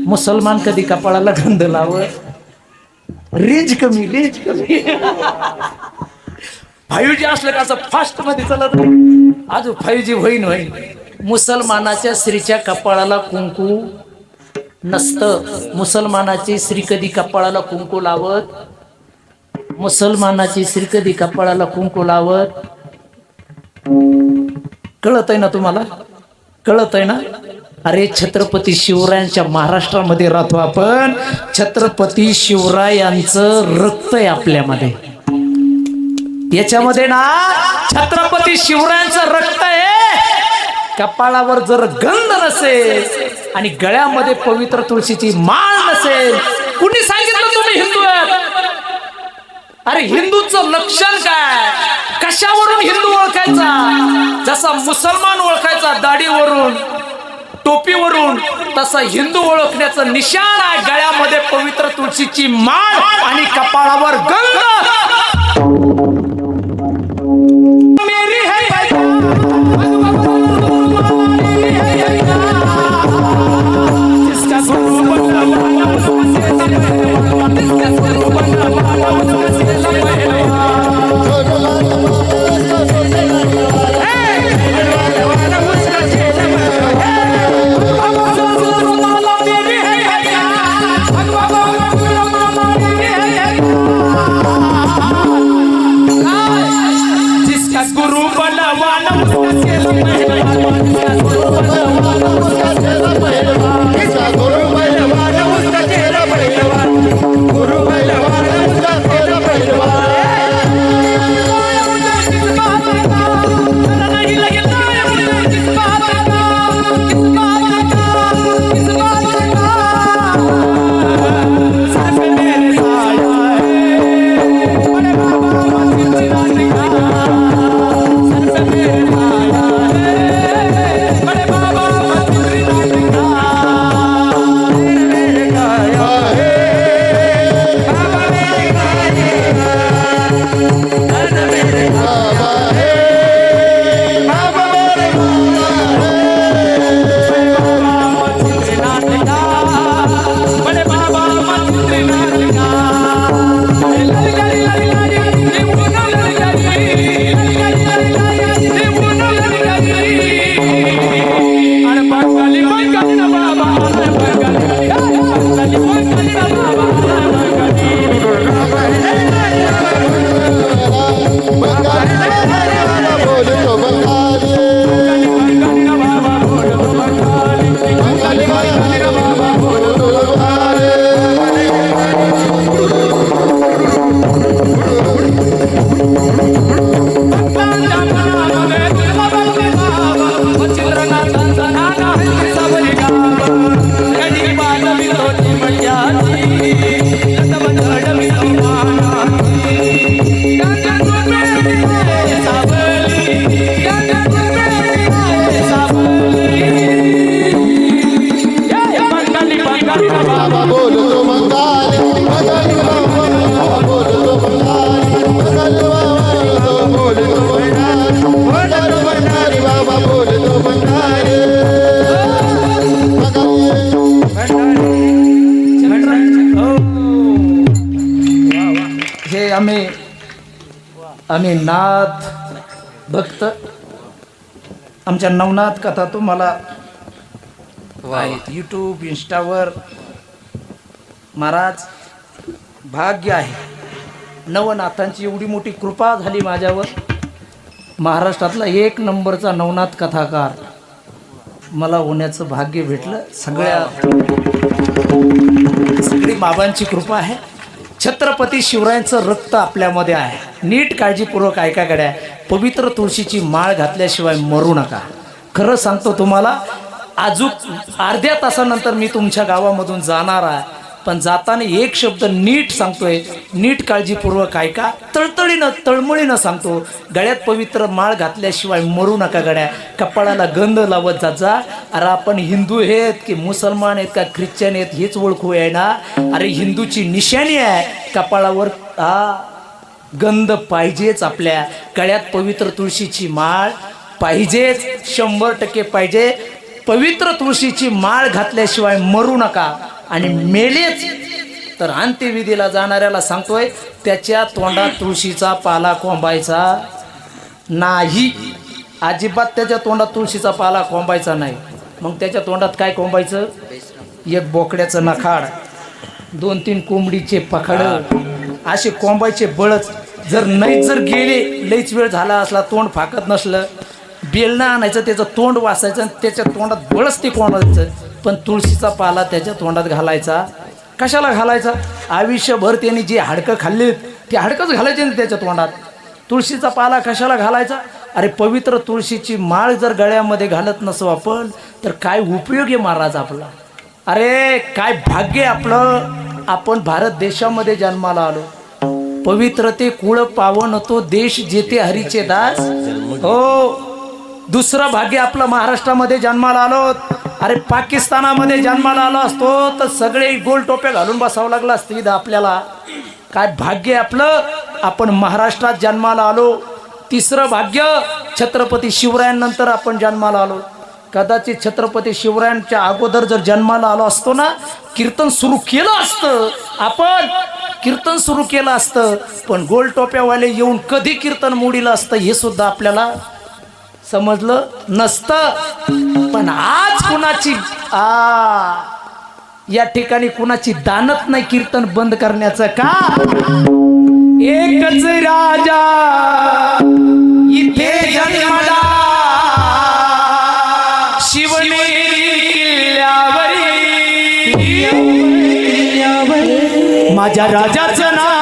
मुसलमान कधी कपाळाला गंध लावत रेंज कमी 5G असलं का असं फास्ट मध्ये चालत अजून 5G होईन मुसलमानाच्या स्त्रीच्या कपाळाला कुंकू नसतं मुसलमानाची स्त्री कधी कपाळाला कुंकू लावत मुसलमानाची स्त्री कधी कपाळाला कुंकू लावत कळत आहे ना तुम्हाला कळत आहे ना अरे छत्रपती शिवरायांच्या महाराष्ट्रामध्ये राहतो आपण छत्रपती शिवरायांचं रक्त आहे आपल्यामध्ये याच्यामध्ये ना छत्रपती शिवरायांचं रक्त आहे कपाळावर जर गंध नसेल आणि गळ्यामध्ये पवित्र तुळशीची माळ नसेल कुणी सांगितलं तुम्ही हिंदू आहात अरे हिंदूचं लक्षण काय कशावरून हिंदू ओळखायचा जसा मुसलमान ओळखायचा दाढीवरून टोपीवरून तसा हिंदू ओळखण्याचं निशाण आहे गळ्यामध्ये पवित्र तुळशीची माळ आणि कपाळावर गंध मेरी है आम्ही नाथ भक्त, आमच्या नवनाथ कथा तुम्हाला यूट्यूब इंस्टावर महाराज भाग्य आहे. नवनाथांची एवढी मोठी कृपा झाली माझ्यावर. महाराष्ट्रातला 1 नंबरचा नवनाथ कथाकार मला होण्याचं भाग्य भेटलं. सगळी बाबांची कृपा आहे. छत्रपती शिवरायांचं रक्त आपल्यामध्ये आहे. नीट काळजीपूर्वक ऐका गड्या. पवित्र तुळशीची माळ घातल्याशिवाय मरू नका. खरं सांगतो तुम्हाला, अजून अर्ध्या तासानंतर मी तुमच्या गावामधून जाणार आहे, पण जाताना एक शब्द नीट सांगतोय, नीट काळजीपूर्वक ऐका. तळमळीनं सांगतो. गळ्यात पवित्र माळ घातल्याशिवाय मरू नका गड्या. कपाळाला गंध लावत जात जा. अरे आपण हिंदू आहेत की मुसलमान आहेत का ख्रिश्चन आहेत हेच ओळखू आहे ना. अरे हिंदूची निशाणी आहे कपाळावर गंध पाहिजेच. आपल्या गळ्यात पवित्र तुळशीची माळ पाहिजेच, 100% पाहिजे. पवित्र तुळशीची माळ घातल्याशिवाय मरू नका. आणि मेलेच तर अंत्यविधीला जाणाऱ्याला सांगतोय, त्याच्या तोंडात तुळशीचा पाला कोंबायचा नाही. अजिबात त्याच्या तोंडात तुळशीचा पाला कोंबायचा नाही. मग त्याच्या तोंडात काय कोंबायचं? 1 बोकड्याचं नखाड, 2-3 कोंबडीचे पखाड असे कोंबायचे बळच. जर नाही जर गेले, लईच वेळ झाला असला, तोंड फाकत नसलं, बेलणं आणायचं, त्याचं तोंड वाचायचं आणि त्याच्या तोंडात बळच ते कोंबायचं. पण तुळशीचा पाला त्याच्या तोंडात घालायचा. कशाला घालायचा? आयुष्यभर त्यांनी जे हाडकं खाल्लीत ते हाडकंच घालायचे ना त्याच्या तोंडात. तुळशीचा पाला कशाला घालायचा? अरे पवित्र तुळशीची माळ जर गळ्यामध्ये घालत नसो आपण, तर काय उपयोग आहे महाराज आपला? अरे काय भाग्य आपलं. आपण भारत देशामध्ये जन्माला आलो. पवित्र ते कुळ पावन तो देश जेथे हरीचे दास. हो, दुसरं भाग्य आपलं महाराष्ट्रामध्ये जन्माला आलो. अरे पाकिस्तानामध्ये जन्माला आलो असतो तर सगळे गोल टोप्या घालून बसावं लागलं असतं इथं आपल्याला. काय भाग्य आपलं, आपण महाराष्ट्रात जन्माला आलो. तिसरं भाग्य, छत्रपती शिवरायांनंतर आपण जन्माला आलो. कदाचित छत्रपती शिवरायांच्या अगोदर जर जन्माला आलो असतो ना, कीर्तन सुरू केलं असतं, आपण कीर्तन सुरू केलं असतं. पण गोल टोप्यावाले येऊन कधी कीर्तन मोडीलं असतं हे सुद्धा आपल्याला समजलं नसतं. पण आज कुणाची या ठिकाणी कुणाची दानत नाही कीर्तन बंद करण्याचं का? एकच राजा इथे जन्मला, शिवनेरी किल्ल्यावरी. माझ्या राजाचं नाव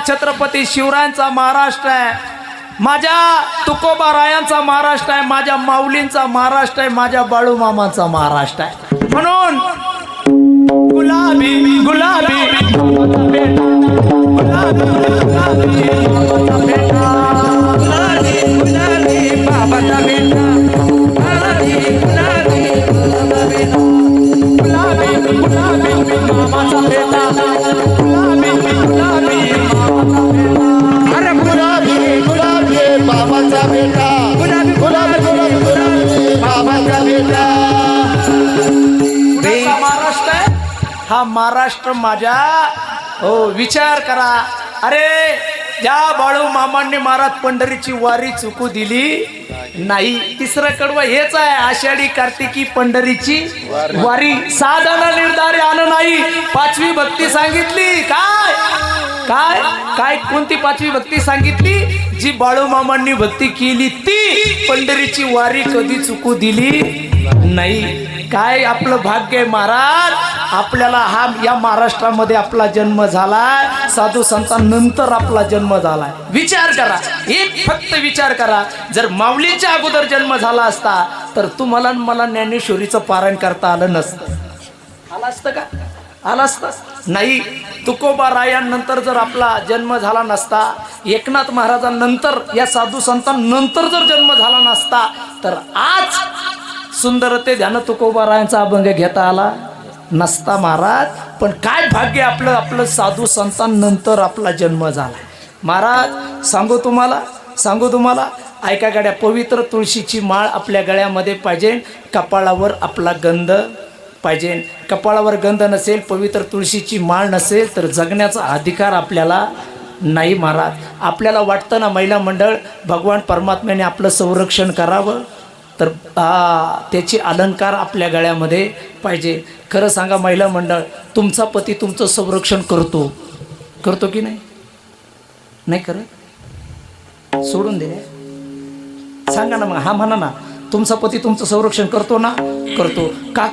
छत्रपती शिवरायांचा महाराष्ट्र आहे, माझ्या तुकोबारायांचा महाराष्ट्र आहे, माझ्या माऊलींचा महाराष्ट्र आहे, माझ्या बाळूमामांचा महाराष्ट्र आहे. म्हणून गुलाबी गुलाबी गुलाबी बाबाचा बेटा, गुलाबी गुलाबी मामाचा बेटा, गुलाबी गुलाबी अरे गुलाबी गुलाबी बाबाचा बेटा, गुलाबी गुलाबी गुलाबी बाबाचा बेटा. हा महाराष्ट्र माझ्या. हो विचार करा. अरे ज्या बाळू मामांनी महाराज पंढरीची वारी चुकू दिली नाही. तिसरं कडवं हेच आहे, आषाढी कार्तिकी पंढरीची वारी साधन निर्धारी आलं नाही. पाचवी भक्ती सांगितली. काय काय काय कोणती पाचवी भक्ती सांगितली? जी बाळू मामांनी भक्ती केली ती पंढरीची वारी कधी चुकू दिली नाही. काय आपलं भाग्य आहे महाराज, आपल्याला हा या महाराष्ट्रामध्ये आपला जन्म झालाय. साधू संतांनंतर आपला जन्म झालाय. विचार करा, एक फक्त विचार करा. जर माऊलीच्या अगोदर जन्म झाला असता तर तुम्हाला आणि मला ज्ञानेश्वरीचं पारायण करता आलं नसतं. आलं असतं का? आलं असतं नाही. तुकोबारायांनंतर जर आपला जन्म झाला नसता, एकनाथ महाराजांनंतर या साधू संतांनंतर जर जन्म झाला नसता तर आज सुंदर ते ध्यान तुकोबारायांचा अभंग घेता आला नसता महाराज. पण काय भाग्य आपलं, आपलं साधू संतांनंतर आपला जन्म झाला महाराज. सांगू तुम्हाला ऐका गाड्या. पवित्र तुळशीची माळ आपल्या गळ्यामध्ये पाहिजे. कपाळावर आपला गंध पाहिजे. कपाळावर गंध नसेल, पवित्र तुळशीची माळ नसेल तर जगण्याचा अधिकार आपल्याला नाही महाराज. आपल्याला वाटतं ना महिला मंडळ भगवान परमात्म्याने आपलं संरक्षण करावं तर त्याचे अलंकार आपल्या गळ्यामध्ये पाहिजे. खरं सांगा महिला मंडळ, तुमचा पती तुमचं संरक्षण करतो की नाही? नाही करत? सोडून दे. सांगा ना मग, हा म्हणा ना. तुमचा पती तुमचं संरक्षण करतो ना? करतो. का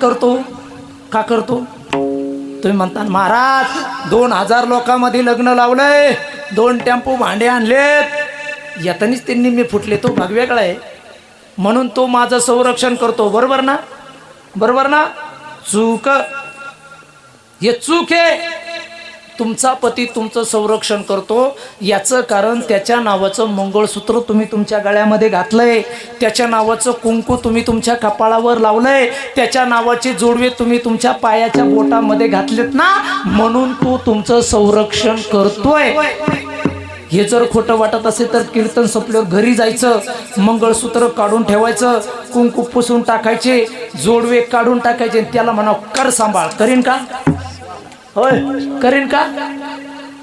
करतो? तुम्ही म्हणता महाराज 2000 लोकांमध्ये लग्न लावलंय, 2 टेम्पो भांडे आणलेत, यातनीच त्यांनी मी फुटले. तो भाग वेगळा आहे म्हणून तो माझं संरक्षण करतो. बरोबर ना? चूक, हे चूक आहे. तुमचा पती तुमचं संरक्षण करतो याचं कारण त्याच्या नावाचं मंगळसूत्र तुम्ही तुमच्या गळ्यामध्ये घातलंय, त्याच्या नावाचं कुंकू तुम्ही तुमच्या कपाळावर लावलंय, त्याच्या नावाचे जोडवे तुम्ही तुमच्या पायाच्या बोटामध्ये घातलेत ना, म्हणून तो तुमचं संरक्षण करतोय. हे जर खोटं वाटत असेल तर कीर्तन संपल्यावर घरी जायचं, मंगळसूत्र काढून ठेवायचं, कुंकू पुसून टाकायचे, जोडवे काढून टाकायचे, त्याला म्हणा कर सांभाळ. करीन का? होय करीन का?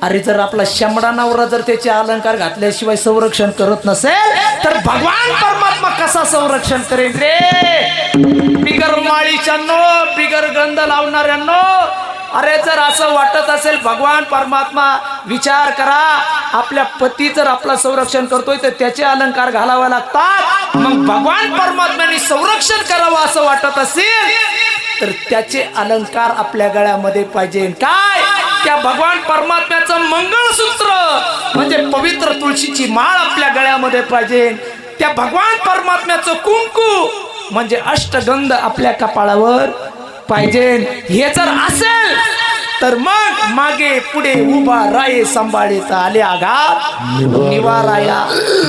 अरे जर आपला शंभडा नवरा जर त्याचे अलंकार घातल्याशिवाय संरक्षण करत नसेल तर भगवान परमात्मा कसा संरक्षण करेन रे? बिगर माळीच्यांनो, बिगर गंध लावणाऱ्यांनो, अरे जर असं वाटत असेल भगवान परमात्मा, विचार करा. आपल्या पती जर आपलं संरक्षण करतोय तर त्याचे अलंकार घालावे लागतात. मग भगवान परमात्म्याने संरक्षण करावं असं वाटत असेल तर त्याचे अलंकार आपल्या गळ्यामध्ये पाहिजे. काय? त्या भगवान परमात्म्याचं मंगळसूत्र म्हणजे पवित्र तुळशीची माळ आपल्या गळ्यामध्ये पाहिजे. त्या भगवान परमात्म्याचं कुंकू म्हणजे अष्टगंध आपल्या कपाळावर पाहिजे. हे जर असेल तर मग मागे पुढे उभा राये सांभाळीता आले आघात निवाराया.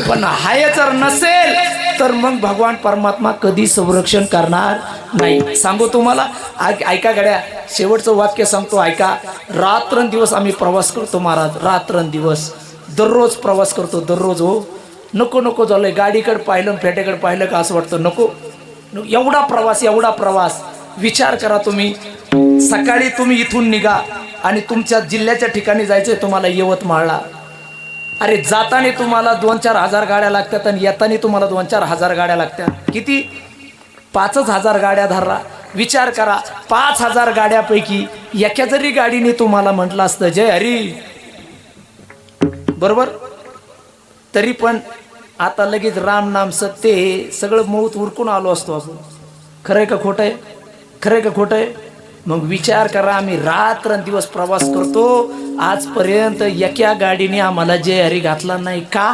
पण हाय जर नसेल तर मग भगवान परमात्मा कधी संरक्षण करणार नाही. सांगू तुम्हाला, ऐका गड्या, शेवटचं वाक्य सांगतो ऐका. रात्रंदिवस आम्ही प्रवास करतो महाराज, रात्रंदिवस दररोज प्रवास करतो, दररोज. हो नको झालंय. गाडीकडे पाहिलं फेट्याकडे पाहिलं का असं वाटतं नको. एवढा प्रवास. विचार करा तुम्ही, सकाळी तुम्ही इथून निघा आणि तुमच्या जिल्ह्याच्या ठिकाणी जायचंय तुम्हाला यवतमाळला. अरे जाताना तुम्हाला 2-4 हजार गाड्या लागतात आणि येताना तुम्हाला 2-4 हजार गाड्या लागतात. किती? 5,000 गाड्या धरला. विचार करा, 5,000 गाड्यापैकी एका जरी गाडीने तुम्हाला म्हटलं असतं जय हरी, बरोबर, तरी पण आता लगेच राम नाम सत्य सगळं मौत उरकून आलो असतो आपण. खरंय का खोटं आहे? मग विचार करा, आम्ही रात्रंदिवस प्रवास करतो, आजपर्यंत एका गाडीने आम्हाला जय हरी घातला नाही. का?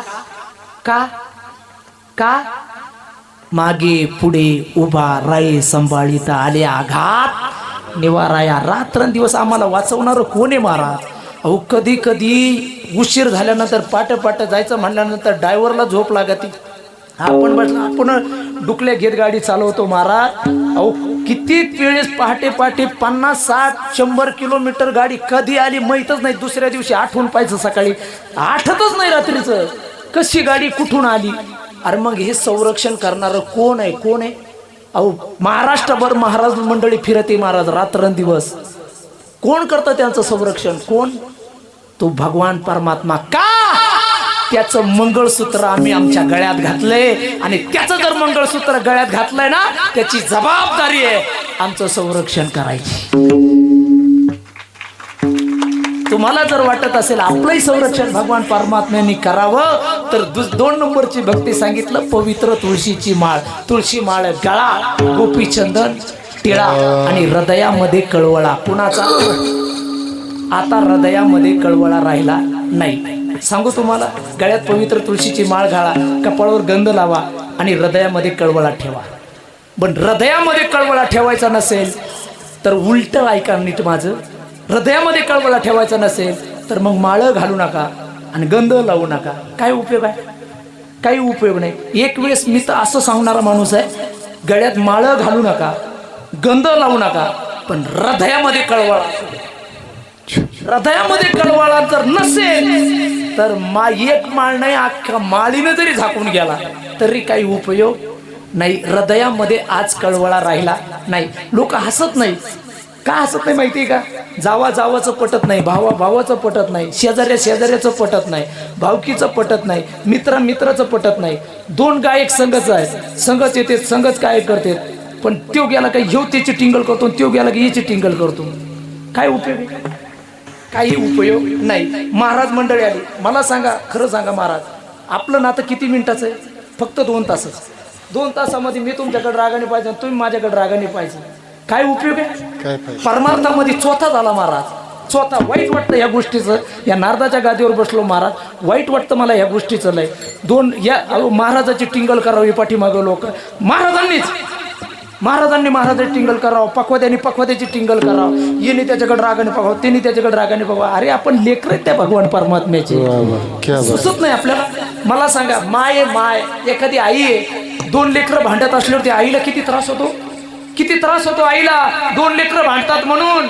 मागे पुढे उभा राये सांभाळीता आले आघात निवाराया. रात्रंदिवस आम्हाला वाचवणारं कोण आहे महाराज? अहो कधी उशीर झाल्यानंतर पाट जायचं म्हणल्यानंतर ड्रायव्हरला झोप लागते. आपण बसला, आपण डुकले घेत गाडी चालवतो महाराज. अहो किती वेळेस पहाटे 50, 60, 100 किलोमीटर गाडी कधी आली माहीतच नाही. दुसऱ्या दिवशी आठवून पाहिजे, सकाळी आठवतच नाही रात्रीचं कशी गाडी कुठून आली. अरे मग हे संरक्षण करणारं कोण आहे? अहो महाराष्ट्रभर महाराज मंडळी फिरते महाराज रात्रंदिवस. कोण करतं त्यांचं संरक्षण? कोण? तो भगवान परमात्मा. का? त्याचं मंगळसूत्र आम्ही आमच्या गळ्यात घातलंय आणि त्याचं जर मंगळसूत्र गळ्यात घातलंय ना, त्याची जबाबदारी आहे आमचं संरक्षण करायची. तुम्हाला जर वाटत असेल आपलंही संरक्षण भगवान परमात्म्यांनी करावं, तर 2 नंबरची भक्ती सांगितलं, पवित्र तुळशीची माळ. तुळशी माळ, गळा, गोपीचंदन, टिळा आणि हृदयामध्ये कळवळा. कुणाचा? आता हृदयामध्ये कळवळा राहिला नाही. सांगू तुम्हाला, गळ्यात पवित्र तुळशीची माळ घाला, कपाळावर गंध लावा आणि हृदयामध्ये कळवळा ठेवा. पण हृदयामध्ये कळवळा ठेवायचा नसेल तर उलट ऐका नीट माझं. हृदयामध्ये कळवळा ठेवायचा नसेल तर मग माळ घालू नका आणि गंध लावू नका. काय उपयोग आहे? काही उपयोग नाही. एक वेळेस मी तर असं सांगणारा माणूस आहे, गळ्यात माळ घालू नका, गंध लावू नका, पण हृदयामध्ये कळवळा. हृदयामध्ये कळवळा जर नसेल तर एक माळ नाही, अख्ख्या माळीनं जरी झाकून गेला तरी काही उपयोग नाही. हृदयामध्ये आज कळवळा राहिला नाही. लोक हसत नाही. का हसत नाही माहिती आहे का? जावा जावाचं पटत नाही, भावा भावाचं पटत नाही, शेजाऱ्या शेजाऱ्याचं पटत नाही, भावकीचं पटत नाही, मित्र मित्राचं पटत नाही. 2 गायक संघच आहेत, संघच येते, संघच काय करते, पण त्यो गेला का ह्यो त्याची टिंगल करतो, त्यो गेला की याची टिंगल करतो. काय उपयोग आहे? काही उपयोग नाही. महाराज मंडळी आली, मला सांगा, खरं सांगा महाराज, आपलं नातं किती मिनिटाचं आहे? फक्त 2 तासच. 2 तासामध्ये मी तुमच्याकडे रागाने पाहिजे, तुम्ही माझ्याकडे रागाने पाहिजे. काय उपयोग आहे? परमार्थामध्ये चौथा झाला महाराज, चौथा. वाईट वाटतं या गोष्टीचं. या नारदाच्या गादीवर बसलो महाराज, वाईट वाटतं मला या गोष्टीचं लय. 2 या महाराजाची टिंगल करावी पाठीमागं लोक. महाराजांनी महाराजाची टिंगल करावं, पक्वाद्यांनी पक्वाद्याची टिंगल करावं, येणे त्याच्याकडे रागाने बघावं, त्यांनी त्याच्याकडे रागाने बघावं. अरे आपण लेकर आहेत त्या भगवान परमात्म्याचे, सुचत नाही आपल्याला. मला सांगा, माय एखादी आई आहे, 2 लेकरं भांडत असल्यावर त्या आईला किती त्रास होतो? किती त्रास होतो आईला? 2 लेकरं भांडतात म्हणून.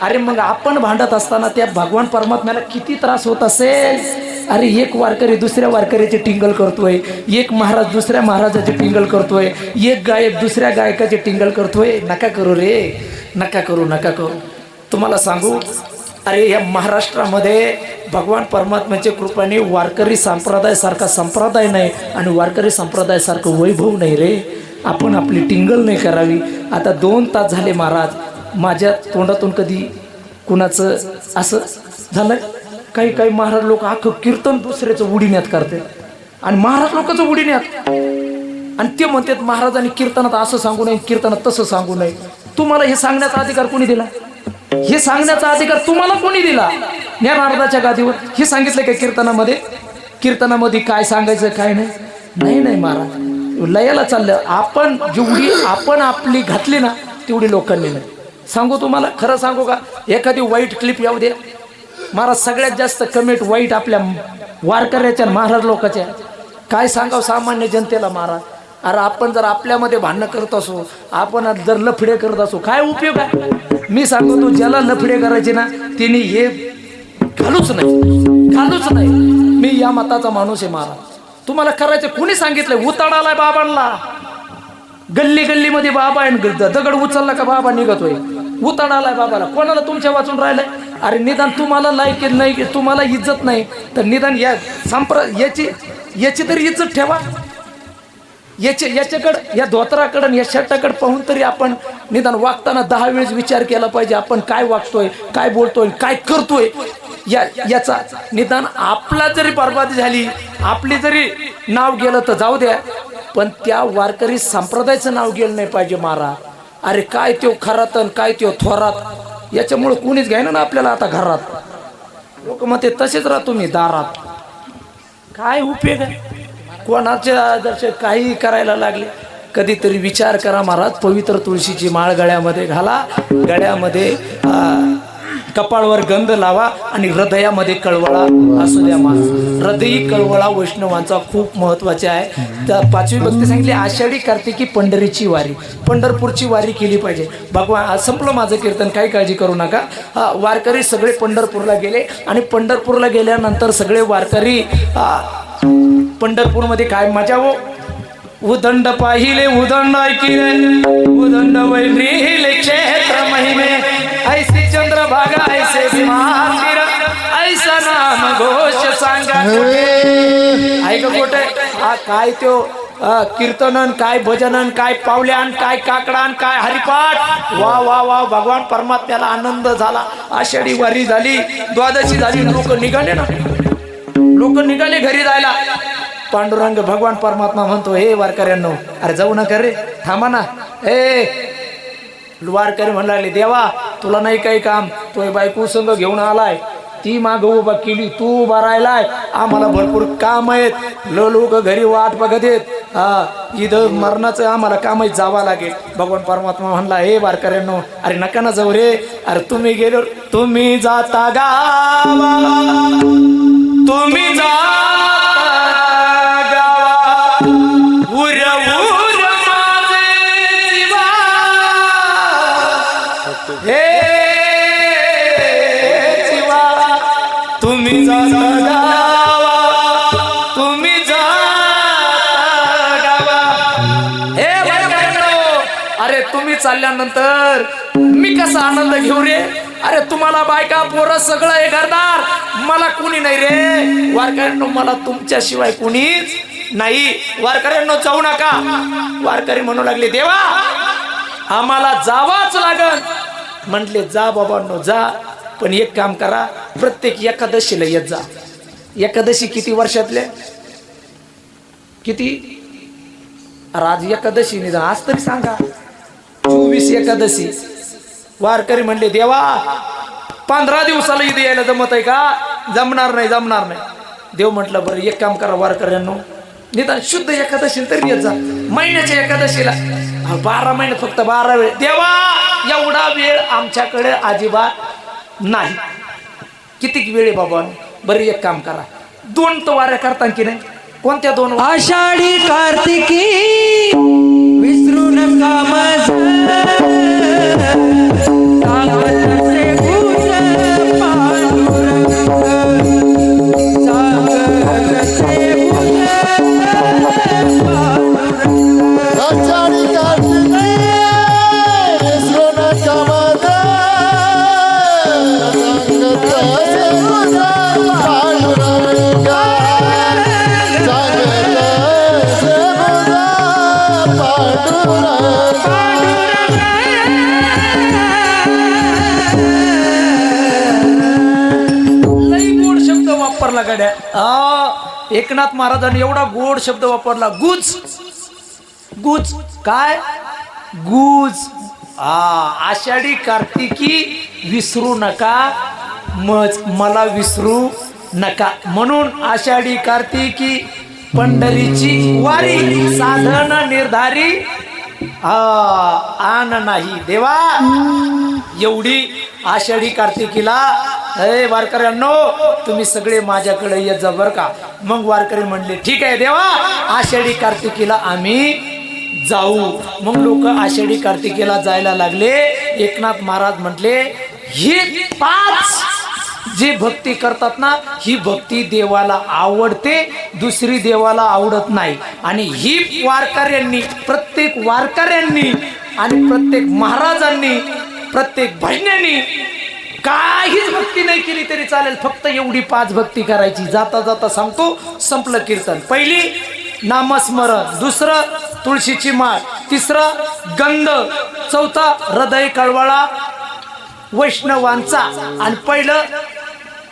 अरे मग आपण भांडत असताना त्या भगवान परमात्म्याला किती त्रास होत असेल? अरे एक वारकरी दुसऱ्या वारकरीची टिंगल करतोय, एक महाराज दुसऱ्या महाराजाची टिंगल करतोय, एक गायक दुसऱ्या गायकाची टिंगल करतोय. नका करू रे, नका करू, नका करू. तुम्हाला सांगू, अरे या महाराष्ट्रामध्ये भगवान परमात्म्याच्या कृपेने वारकरी संप्रदायासारखा संप्रदाय नाही आणि वारकरी संप्रदायासारखं वैभव नाही रे. आपण आपली टिंगल नाही करावी. आता 2 तास झाले महाराज, माझ्या तोंडातून कधी कुणाचं असं झालं? काही महाराज लोक अख्खं कीर्तन दुसऱ्याचं उडीण्यात करतात आणि महाराज लोकांचं उडीण्यात, आणि ते म्हणतात महाराजांनी कीर्तनात असं सांगू नये, कीर्तनात तसं सांगू नये. तुम्हाला हे सांगण्याचा अधिकार कोणी दिला? हे सांगण्याचा अधिकार तुम्हाला कोणी दिला? या नारदाच्या गादीवर हे सांगितलं का कीर्तनामध्ये? कीर्तनामध्ये काय सांगायचं काय नाही? नाही महाराज, लयाला चाललं. आपण जेवढी आपण आपली घातली ना तेवढी लोकांनी नाही. सांगू तुम्हाला, खरं सांगू का, एखादी वाईट क्लिप येऊ दे महाराज, सगळ्यात जास्त कमेंट वाईट आपल्या वारकऱ्याच्या, महाराज लोकांच्या. काय सांगावं सामान्य जनतेला महाराज? अरे आपण जर आपल्यामध्ये भांडणं करत असो, आपण जर लफडे करत असो, काय उपयोग आहे? मी सांगतो, ज्याला लफडे करायचे ना त्यांनी हे घालूच नाही. मी या मताचा माणूस आहे महाराज. तुम्हाला करायचं कोणी सांगितलंय? उताडालाय बाबांना, गल्लीमध्ये बाबा आहे, दगड उचलला का बाबा निघतोय. उताडालाय बाबाला. कोणाला तुमच्या वाचून राहिलंय? अरे निदान तुम्हाला लायक नाही, तुम्हाला इज्जत नाही, तर निदान याची तरी इज्जत ठेवा. याच्याकडं, या धोतराकडं, या शर्टाकडं पाहून तरी आपण निदान वागताना 10 वेळेस विचार केला पाहिजे. आपण काय वागतोय, काय बोलतोय, काय करतोय, याचा निदान. आपला जरी बरबादी झाली, आपली जरी नाव गेलं तर जाऊ द्या, पण त्या वारकरी संप्रदायाचं नाव गेलं नाही पाहिजे महाराज. अरे काय त्यो खरात, काय त्यो थोरात, याच्यामुळे कोणीच घ्यायना ना आपल्याला आता घरात. लोक म्हणते तसेच राहा तुम्ही दारात. काय उपयोग आहे? कोणाचे आदर्श काही करायला लागले? कधीतरी विचार करा महाराज. पवित्र तुळशीची माळ गळ्यामध्ये घाला, गळ्यामध्ये कपाळवर गंध लावा आणि हृदयामध्ये कळवळा असू द्या. हृदयी कळवळा वैष्णवांचा खूप महत्वाचा आहे. त्या 5वी भक्ती सांगितली, आषाढी कार्तिकी पंढरीची वारी, पंढरपूरची वारी केली पाहिजे. भगवान संपलं माझं कीर्तन, काही काळजी करू नका. वारकरी सगळे पंढरपूरला गेले आणि पंढरपूरला गेल्यानंतर सगळे वारकरी पंढरपूरमध्ये काय मजा हो. उदंड पाहिले उदंड ऐकिले, उदंड वैरिले क्षेत्र महिमे, ऐसी चंद्रभागा ऐक गोटे हा काय तो कीर्तनन काय भजनन काय पावल्यान काय काकडान काय हरिपाठ वा वा वा भगवान परमात्म्याला आनंद झाला. आषाढी वारी झाली, द्वादशी झाली, लोक निघाले ना, लोक निघाले घरी जायला. पांडुरंग भगवान परमात्मा म्हणतो हे वारकऱ्यांनो अरे जाऊ नका रे, थांबा ना. वारकरी म्हणू लागले देवा तुला नाही काही काम, तो बायको संग घेऊन आलाय, ती माग उभा केली, तू उभा राहिलाय, आम्हाला भरपूर काम आहेत, लोक घरी वाट बघत आहेत, इथं मरणाचं आम्हाला कामात जावं लागेल. भगवान परमात्मा म्हणला हे वारकऱ्यांनो अरे नका ना जाऊ रे, अरे तुम्ही गेलो, तुम्ही जाता गावा, तुम्ही जाता गावा, उर उर माझे जीवा, हे जीवा तुम्ही जाता गावा, तुम्ही जाता गावा. हे वारकऱ्यांनो अरे तुम्ही चालल्यानंतर मी कसा आनंद घेऊ रे, अरे तुम्हाला बायका पोरं सगळं हे घरदार, मला कुणी नाही रे. वारकऱ्यांनो मला तुमच्याशिवाय कुणीच नाही. वारकऱ्यांनो जाऊ नका. वारकरी म्हणू लागले देवा आम्हाला जावाच लागल. म्हटले जा बाबांनो जा, पण एक काम करा प्रत्येक एकादशीला येत जा. एकादशी किती वर्षातले किती, आज एकादशी निघा, आज तरी सांगा 24 एकादशी. वारकरी म्हणले देवा 15 दिवसाला इथे यायला जमत आहे का, जमणार नाही जमणार नाही. देव म्हटलं बरं एक काम करा वारकऱ्यांनो निदान शुद्ध एकादशी तरी येत जा, महिन्याच्या एकादशीला. 12 महिने फक्त 12 वेळ. देवा एवढा वेळ आमच्याकडे अजिबात नाही. किती वेळ आहे बाबा, बरं एक काम करा 2 तर वाऱ्या करता की नाही. कोणत्या 2? आषाढी कार्तिकी विसरू नका माझं, सांगतसे गुज पांडुरंग, सांगतसे गुज पांडुरंग. आषाढी कार्तिकी विसरू नका माझं, सांगतसे गुज पांडुरंग, सांगतसे गुज पांडुरंग. लई गोड शब्द वापरला गड्या. एकनाथ महाराजांनी एवढा गोड शब्द वापरला, गुज गुज काय गुज. आषाढी कार्तिकी विसरू नका, मला विसरू नका. म्हणून आषाढी कार्तिकी पंढरीची वारी, साधन निर्धारी आन नाही. देवा एवढी आषाढी कार्तिकीला हे वारकऱ्यांनो तुम्ही सगळे माझ्याकडे येत जा बरं का. मग वारकरी म्हणले ठीक आहे देवा आषाढी कार्तिकीला आम्ही जाऊ. मग लोक आषाढी कार्तिकीला जायला लागले. एकनाथ महाराज म्हटले हे 5 जे भक्ती करतात ना, ही भक्ती देवाला आवडते, दुसरी देवाला आवडत नाही. आणि ही वारकऱ्यांनी, प्रत्येक वारकऱ्यांनी आणि प्रत्येक महाराजांनी, प्रत्येक भजनांनी काहीच भक्ती नाही केली तरी चालेल, फक्त एवढी 5 भक्ती करायची. जाता जाता सांगतो, संपलं कीर्तन. पहिली नामस्मरण, दुसरं तुळशीची माळ, तिसरं गंध, चौथा हृदय कळवळा वैष्णवांचा, आणि पहिलं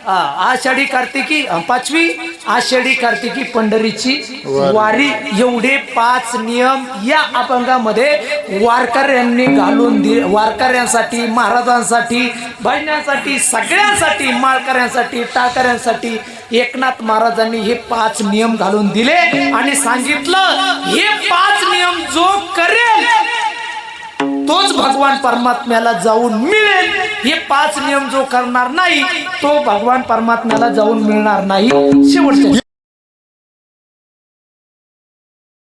आषाढी कार्तिकी, 5वी आषाढी कार्तिकी पंढरीची वारी. एवढे 5 नियम या अभंगामध्ये वारकऱ्यांनी घालून दिले. वारकऱ्यांसाठी, महाराजांसाठी, भजनासाठी, सगळ्यांसाठी, माळकऱ्यांसाठी, टाकऱ्यांसाठी एकनाथ महाराजांनी हे 5 नियम घालून दिले आणि सांगितलं हे 5 नियम जो करेल तोच भगवान परमात्म्याला जाऊन मिळेल. हे 5 नियम जो करणार नाही तो भगवान परमात्म्याला जाऊन मिळणार नाही. शेवटचे